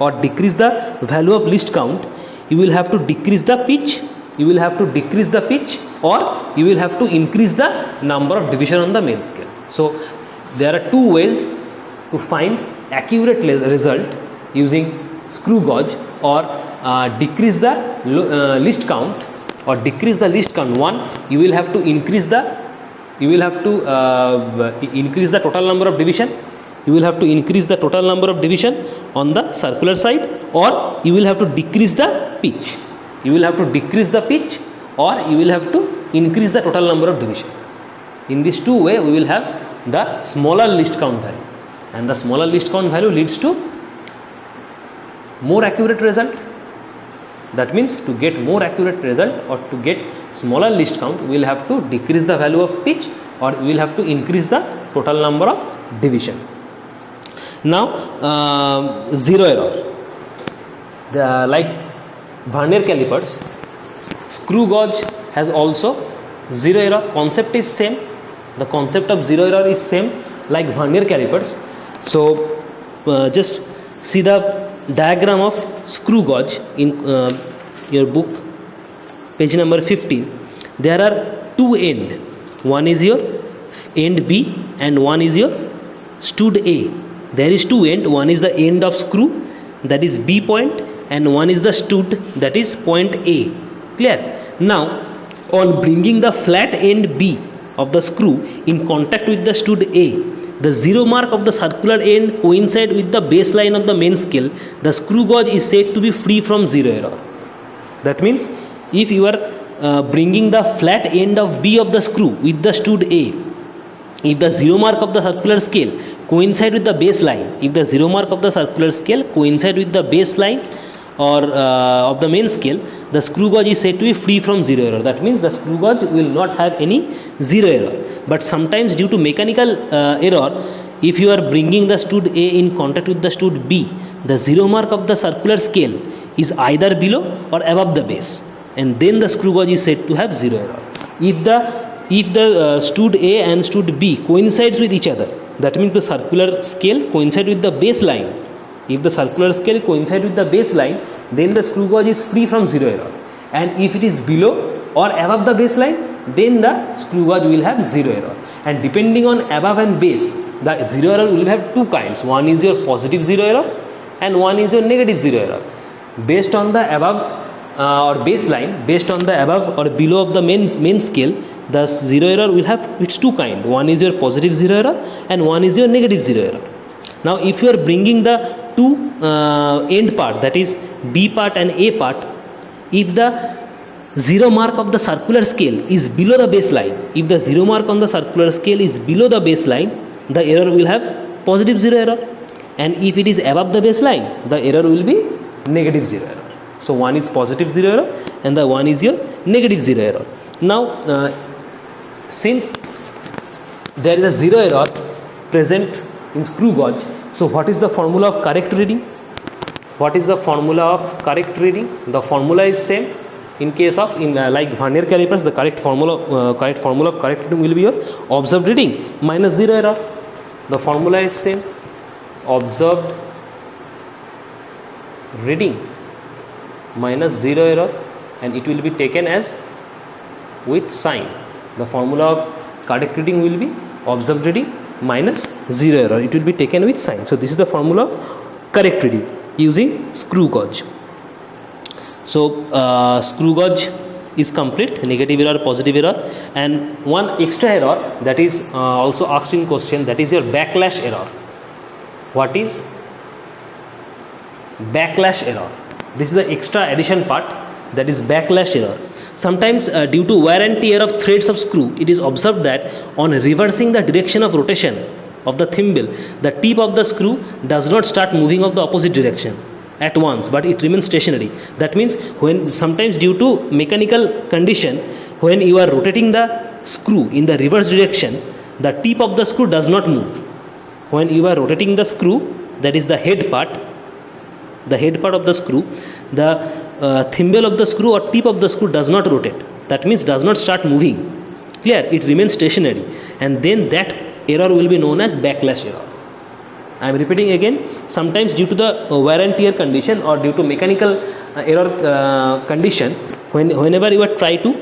or decrease the value of least count, you will have to decrease the pitch, or you will have to increase the number of division on the main scale. So there are two ways to find accurate result using screw gauge, or decrease the least count, or decrease the least count. One, you will have to increase the total number of division. You will have to increase the total number of division on the circular side, or you will have to decrease the pitch. Or you will have to increase the total number of division. In these two ways, we will have the smaller least count value, and the smaller least count value leads to more accurate result. That means to get more accurate result, or to get smaller least count, we will have to decrease the value of pitch, or we will have to increase the total number of division. Now zero error. Like vernier calipers, screw gauge has also zero error. Concept is same. The concept of zero error is same like vernier calipers. So just see the diagram of screw gauge in your book, page number 15. There are two ends. One is your end B and one is your stud A. There is two end. One is the end of screw, that is B point, and one is the stud, that is point A. Clear? Now on bringing the flat end B of the screw in contact with the stud A, the zero mark of the circular end coincide with the baseline of the main scale. The screw gauge is said to be free from zero error. That means if you are bringing the flat end of B of the screw with the stud A, if the zero mark of the circular scale coincide with the baseline, or of the main scale, the screw gauge is said to be free from zero error. That means the screw gauge will not have any zero error. But sometimes due to mechanical error, if you are bringing the stud A in contact with the stud B, the zero mark of the circular scale is either below or above the base, and then the screw gauge is said to have zero error. If the stud A and stud B coincides with each other, that means the circular scale coincides with the baseline. If the circular scale coincides with the baseline, then the screw gauge is free from zero error. And if it is below or above the baseline, then the screw gauge will have zero error. And depending on above and base, the zero error will have two kinds. One is your positive zero error and one is your negative zero error. Based on the above or baseline, based on the above or below of the main scale, the zero error will have its two kinds. One is your positive zero error and one is your negative zero error. Now if you are bringing the two end part, that is B part and A part, if the zero mark of the circular scale is below the baseline, the error will have positive zero error, and if it is above the baseline, the error will be negative zero error. So one is positive zero error and the one is your negative zero error. Now since there is a zero error present in screw gauge, so what is the formula of correct reading? The formula is same. In case of like vernier calipers, the correct formula of correct reading will be your observed reading minus zero error. The formula is same. Observed reading minus zero error, and it will be taken as with sign. The formula of correct reading will be observed reading minus zero error. It will be taken with sign. So this is the formula of correct reading using screw gauge. So screw gauge is complete, negative error, positive error, and one extra error that is also asked in question, that is your backlash error. What is backlash error? This is the extra addition part, that is backlash error. Sometimes due to wear and tear of threads of screw, it is observed that on reversing the direction of rotation of the thimble, the tip of the screw does not start moving of the opposite direction at once, but it remains stationary. That means when sometimes due to mechanical condition, when you are rotating the screw in the reverse direction, the tip of the screw does not move. When you are rotating the screw, that is the head part of the screw, the thimble of the screw or tip of the screw does not rotate. That means does not start moving. Clear? It remains stationary, and then that error will be known as backlash error. I am repeating again. Sometimes due to the wear and tear condition or due to mechanical error condition, whenever you are try to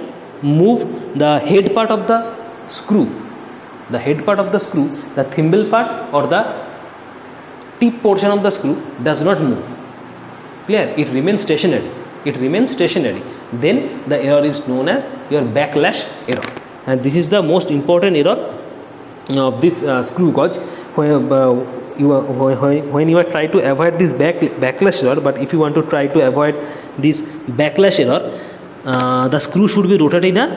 move the head part of the screw, the thimble part or the tip portion of the screw does not move. Clear? It remains stationary. Then the error is known as your backlash error, and this is the most important error of this screw gauge. When you are trying to avoid this backlash error, but if you want to try to avoid this backlash error, the screw should be rotated in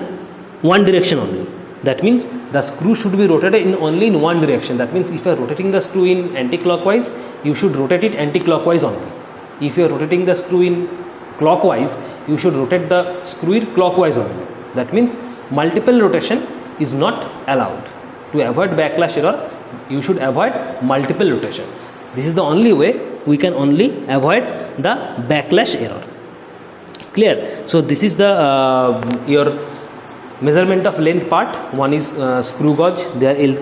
one direction only. That means the screw should be rotated only in one direction. That means if you are rotating the screw in anti-clockwise, you should rotate it anti-clockwise only. If you are rotating the screw in clockwise, you should rotate the screw in clockwise only. That means multiple rotation is not allowed. To avoid backlash error, you should avoid multiple rotation. This is the only way we can only avoid the backlash error. Clear? So this is the your measurement of length part. One is screw gauge. There is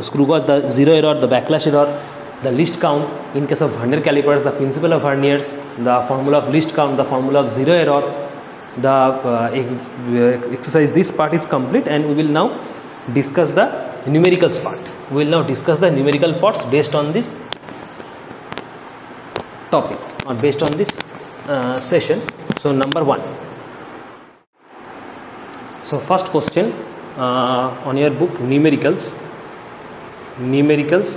screw gauge, the zero error, the backlash error, the least count. In case of vernier calipers, the principle of verniers, the formula of least count, the formula of zero error. The exercise, this part is complete, and we will now discuss the numericals part. We will now discuss the numerical parts based on this topic or based on this session. So number 1. So first question on your book, numericals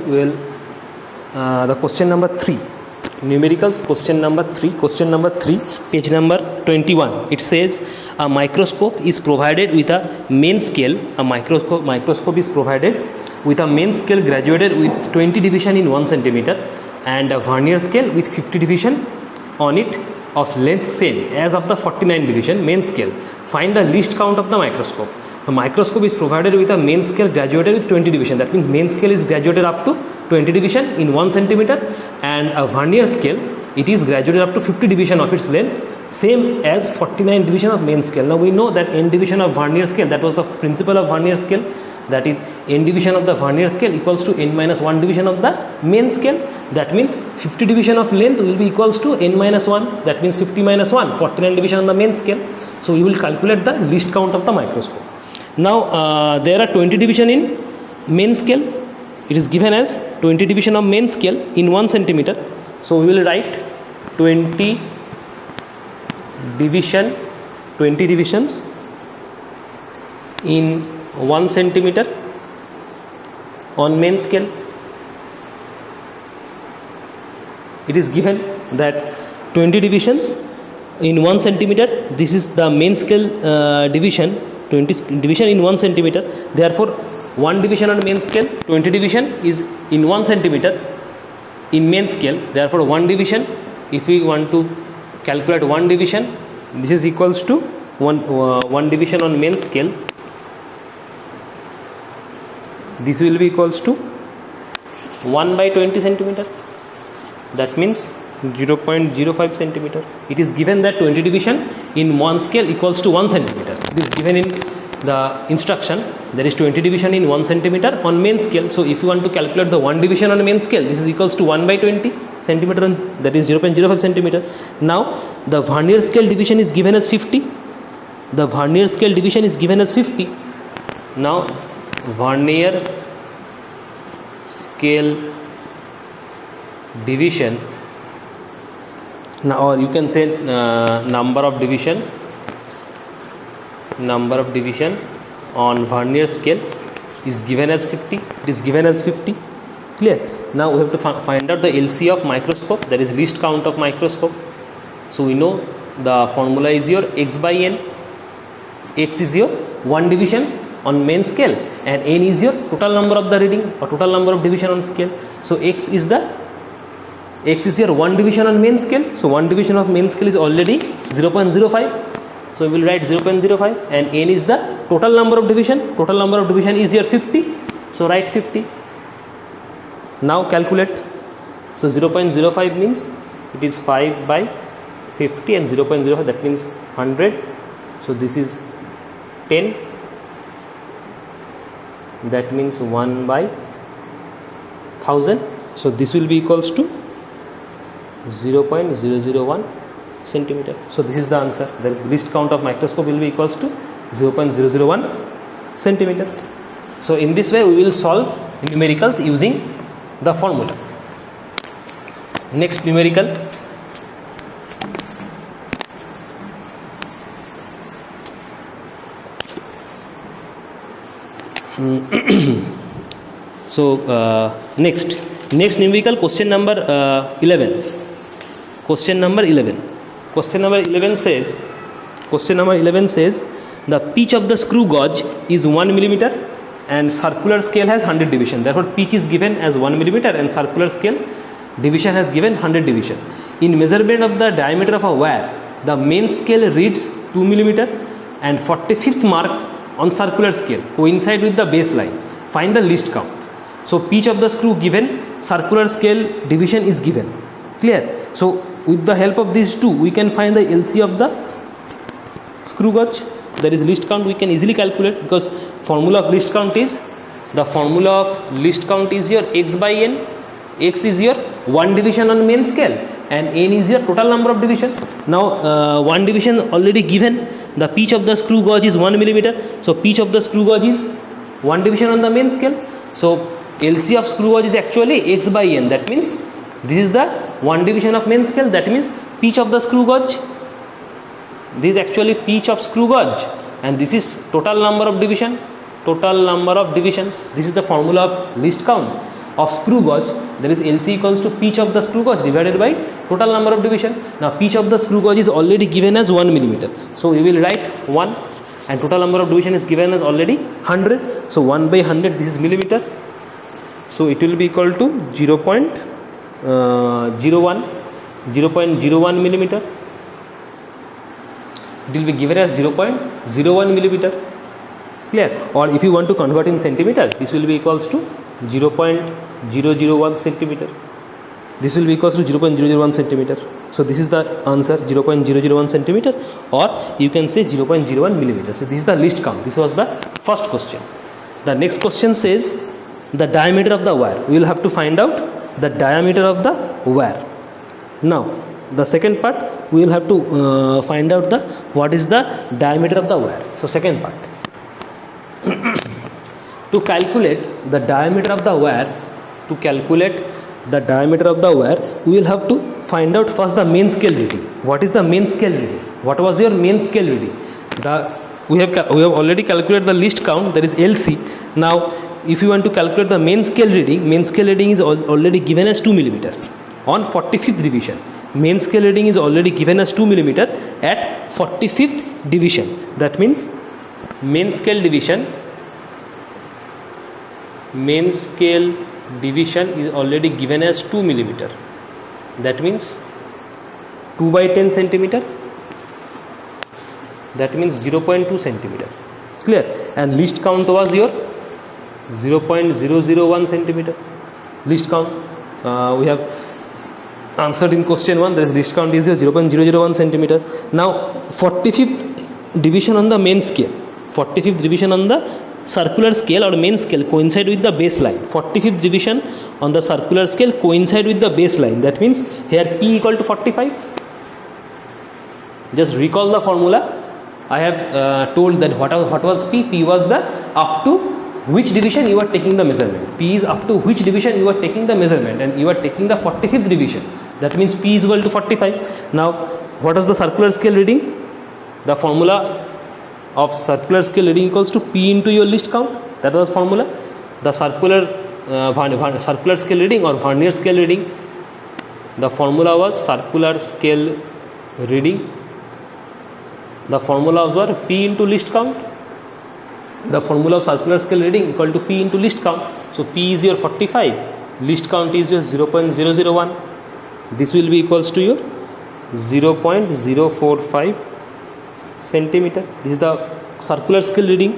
will the question number 3. Numericals question number 3, page number 21. It says a microscope is provided with a main scale. A microscope is provided with a main scale graduated with 20 division in 1 centimeter and a vernier scale with 50 division on it of length same as of the 49 division main scale. Find the least count of the microscope. So microscope is provided with a main scale graduated with 20 division. That means main scale is graduated up to 20 division in 1 centimeter, and a vernier scale, it is graduated up to 50 division of its length, same as 49 division of main scale. Now we know that n division of vernier scale, that was the principle of vernier scale, that is n division of the vernier scale equals to n minus 1 division of the main scale. That means 50 division of length will be equals to n minus 1, that means 50 minus 1, 49 division on the main scale. So we will calculate the least count of the microscope. Now there are 20 division in main scale. It is given as 20 division of main scale in 1 centimeter. So we will write 20 divisions in 1 centimeter on main scale. It is given that 20 divisions in 1 centimeter. This is the main scale division, 20 division in 1 centimeter. Therefore 1 division on main scale, 20 division is in 1 centimeter in main scale. Therefore 1 division, if we want to calculate 1 division, this is equals to 1 division on main scale. This will be equals to 1 by 20 centimeter. That means 0.05 centimeter. It is given that 20 division in 1 scale equals to 1 centimeter. It is given in the instruction. There is 20 division in 1 centimeter on main scale. So if you want to calculate the 1 division on main scale, this is equals to 1 by 20 centimeter, and that is 0.05 centimeter. Now the vernier scale division is given as 50. The vernier scale division is given as 50. Now vernier scale division, or you can say number of division on vernier scale is given as 50. It is given as 50. Clear? Now we have to find out the LC of microscope, that is least count of microscope. So we know the formula is your x by n. X is your one division on main scale and n is your total number of the reading or total number of division on scale. So x is your one division on main scale. So one division of main scale is already 0.05. So we will write 0.05 and n is the total number of division. Total number of division is your 50. So write 50. Now calculate. So 0.05 means it is 5 by 50 and 0.05, that means 100. So this is 10. That means 1 by 1000. So this will be equals to 0.001 centimeter. So this is the answer. That is least count of microscope will be equals to 0.001 centimeter. So in this way we will solve numericals using the formula. Next numerical. So next numerical, question number 11. Question number 11 says the pitch of the screw gauge is 1 millimeter and circular scale has 100 division. Therefore pitch is given as 1 millimeter and circular scale division has given 100 division. In measurement of the diameter of a wire, the main scale reads 2 millimeter and 45th mark on circular scale coincide with the baseline. Find the least count. So pitch of the screw given, circular scale division is given. Clear? So with the help of these two we can find the LC of the screw gauge, that is least count. We can easily calculate because formula of least count is your x by n. X is your one division on main scale and n is your total number of division. Now one division already given. The pitch of the screw gauge is 1 millimeter. So pitch of the screw gauge is one division on the main scale. So LC of screw gauge is actually x by n. That means this is the one division of main scale. That means pitch of the screw gauge. This is actually pitch of screw gauge and this is total number of division. Total number of divisions. This is the formula of least count of screw gauge. There is LC equals to pitch of the screw gauge divided by total number of division. Now pitch of the screw gauge is already given as 1 millimeter. So we will write 1 and total number of division is given as already 100. So 1 by 100, this is millimeter. So it will be equal to 0.01 millimeter. It will be given as 0.01 millimeter. Clear? Or if you want to convert in centimeter, this will be equals to 0.001 centimeter. This will be equals to 0.001 centimeter. So this is the answer, 0.001 centimeter, or you can say 0.01 millimeter. So this is the least count. This was the first question. The next question says the diameter of the wire. We will have to find out the diameter of the wire. Now the second part we will have to find out what is the diameter of the wire. So second part. To calculate the diameter of the wire, we will have to find out first the main scale reading. What is the main scale reading? What was your main scale reading? We have already calculated the least count, that is LC. Now if you want to calculate the main scale reading is already given as 2 millimeter on 45th division. Main scale reading is already given as 2 millimeter at 45th division. That means main scale division is already given as 2 millimeter. That means 2 by 10 centimeter. That means 0.2 centimeter. Clear? And least count was your 0.001 centimeter. Least count we have answered in question 1. There is least count is 0.001 centimeter. Now 45th division on the main scale, 45th division on the circular scale or main scale coincide with the baseline. 45th division on the circular scale coincide with the baseline. That means here P equal to 45. Just recall the formula. I have told that what was P? P was the up to which division you are taking the measurement. P is up to which division you are taking the measurement, and you are taking the 45th division. That means P is equal to 45. Now, what is the circular scale reading? The formula of circular scale reading equals to P into your least count. That was formula. The circular scale reading or vernier scale reading. The formula was circular scale reading. The formula was P into least count. The formula of circular scale reading equal to P into least count. So P is your 45, least count is your 0.001. This will be equals to your 0.045 centimeter. This is the circular scale reading.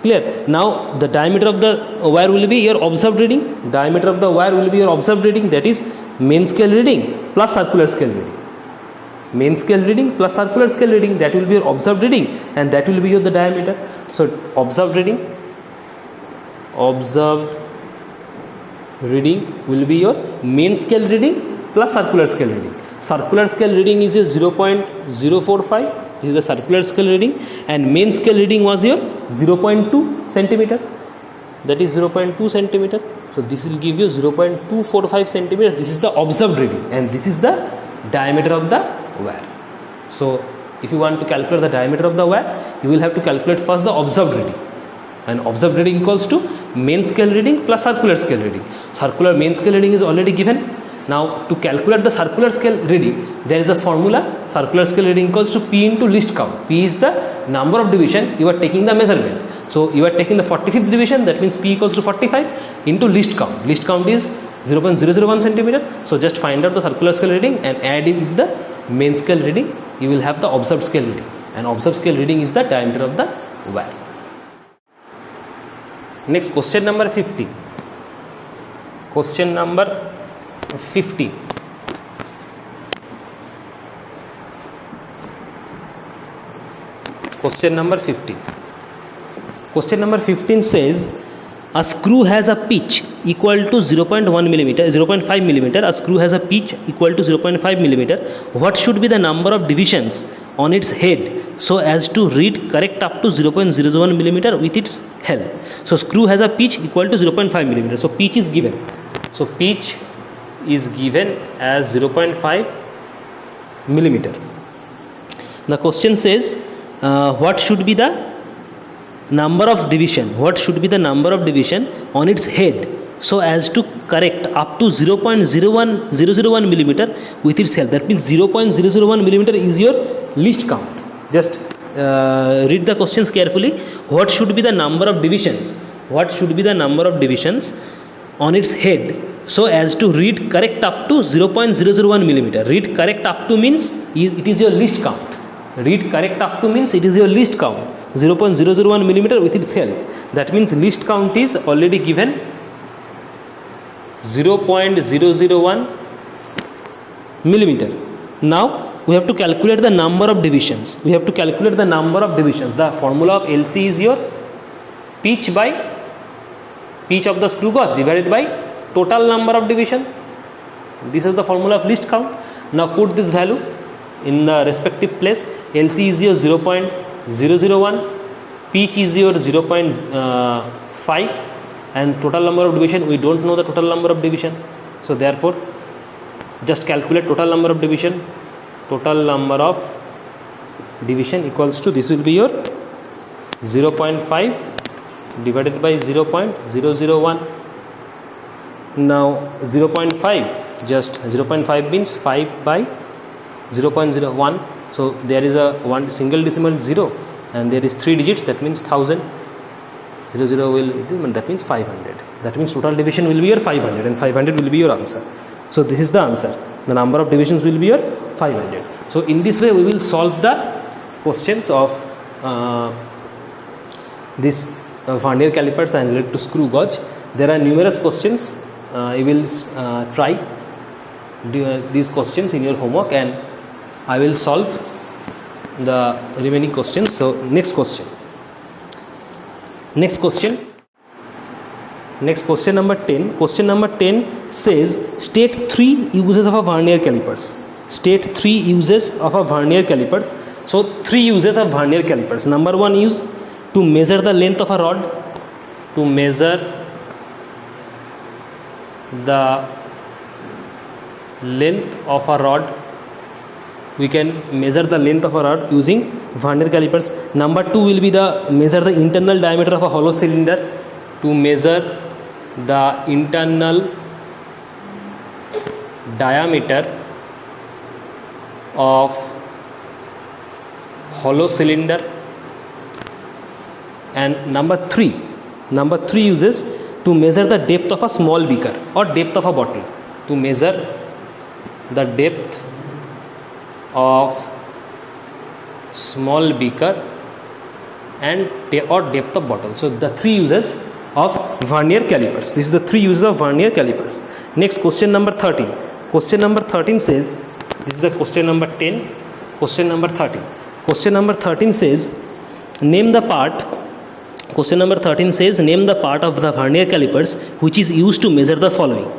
Clear? Now the diameter of the wire will be your observed reading. Diameter of the wire will be your observed reading, that is main scale reading plus circular scale reading. Main scale reading plus circular scale reading, that will be your observed reading, and that will be your the diameter. So observed reading will be your main scale reading plus circular scale reading. Circular scale reading is your 0.045. This is the circular scale reading, and main scale reading was your 0.2 centimeter. That is 0.2 centimeter. So this will give you 0.245 centimeter. This is the observed reading, and this is the diameter of the wire. So if you want to calculate the diameter of the wire, you will have to calculate first the observed reading, and observed reading equals to main scale reading plus circular scale reading. Circular main scale reading is already given. Now to calculate the circular scale reading, there is a formula. Circular scale reading equals to P into least count. P is the number of division you are taking the measurement. So you are taking the 45th division, that means P equals to 45 into least count. Least count is 0.001 centimeter. So just find out the circular scale reading and add it with the main scale reading. You will have the observed scale reading, and observed scale reading is the diameter of the wire. Next, question number 50. Question number 50. Question number 50. Question number 15 says, a screw has a pitch equal to 0.5 millimeter. A screw has a pitch equal to 0.5 millimeter. What should be the number of divisions on its head so as to read correct up to 0.001 millimeter with its help? So screw has a pitch equal to 0.5 millimeter. So pitch is given. So pitch is given as 0.5 millimeter. The question says, what should be the number of division? What should be the number of division on its head so as to correct up to 0.001 millimeter with its help? That means 0.001 millimeter is your least count. Just read the questions carefully. What should be the number of divisions? What should be the number of divisions on its head so as to read correct up to 0.001 millimeter? Read correct up to means it is your least count. Read correct up to means it is your least count. 0.001 millimeter with its help. That means least count is already given 0.001 millimeter. Now we have to calculate the number of divisions. The formula of LC is your pitch of the screw gauge divided by total number of division. This is the formula of least count. Now put this value in the respective place. LC is your 0.001, pitch is your 0.5, and total number of division, we don't know the total number of division. So therefore just calculate total number of division. Total number of division equals to, this will be your 0.5 divided by 0.001. Now 0.5, just 0.5 means 5 by 0.01. So there is a one single decimal 0, and there is 3 digits, that means 1000. 00 will, that means 500. That means total division will be your 500, and 500 will be your answer. So this is the answer. The number of divisions will be your 500. So in this way we will solve the questions of this vernier calipers and related to screw gauge. There are numerous questions. You will try these questions in your homework, and I will solve the remaining questions. So next question number 10. Question number 10 says, state 3 uses of a vernier calipers. State 3 uses of a vernier calipers. So 3 uses of vernier calipers. Number 1 use to measure the length of a rod. to measure the length of a rod. We can measure the length of a rod using vernier calipers. Number 2 will be the measure the internal diameter of a hollow cylinder. To measure the internal diameter of hollow cylinder. And number 3 uses to measure the depth of a small beaker or depth of a bottle. To measure the depth of small beaker and or depth of bottle. So the 3 uses of vernier calipers. This is the 3 uses of vernier calipers. Next, question number 13. Question number 13 says, this is the question number 10. Question number 13. Question number 13 says, name the part. Question number 13 says, name the part of the vernier calipers which is used to measure the following.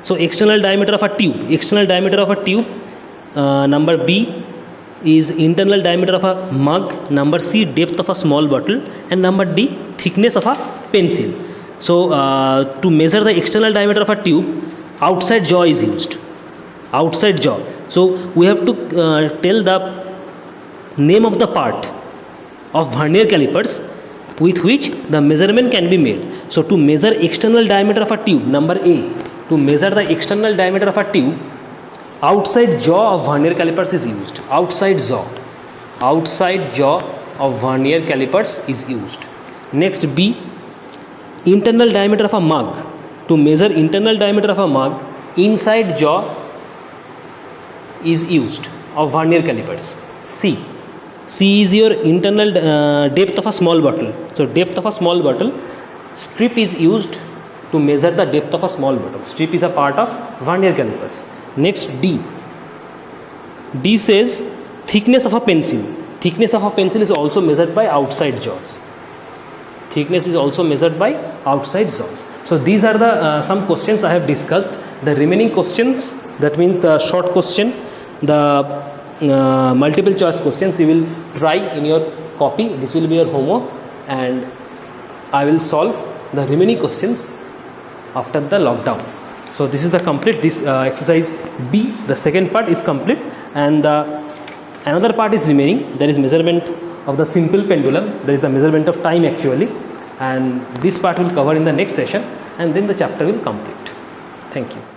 So external diameter of a tube. External diameter of a tube. Number B is internal diameter of a mug. Number C, depth of a small bottle. And number D, thickness of a pencil. So to measure the external diameter of a tube, outside jaw is used. Outside jaw. So we have to tell the name of the part of vernier calipers with which the measurement can be made. So to measure external diameter of a tube, number A, to measure the external diameter of a tube, outside jaw of vernier calipers is used. Outside jaw of vernier calipers is used. Next, B, internal diameter of a mug. To measure internal diameter of a mug, inside jaw is used of vernier calipers. C is your internal depth of a small bottle. So depth of a small bottle, strip is used to measure the depth of a small bottle. Strip is a part of vernier calipers. Next, D says thickness of a pencil. Thickness of a pencil is also measured by outside jaws. Thickness is also measured by outside jaws. So these are the some questions I have discussed. The remaining questions, that means the short question, the multiple choice questions, you will try in your copy. This will be your homework, and I will solve the remaining questions after the lockdown. So this is the complete, this exercise B, the second part is complete, and another part is remaining. There is measurement of the simple pendulum. There is the measurement of time actually, and this part will cover in the next session, and then the chapter will complete. Thank you.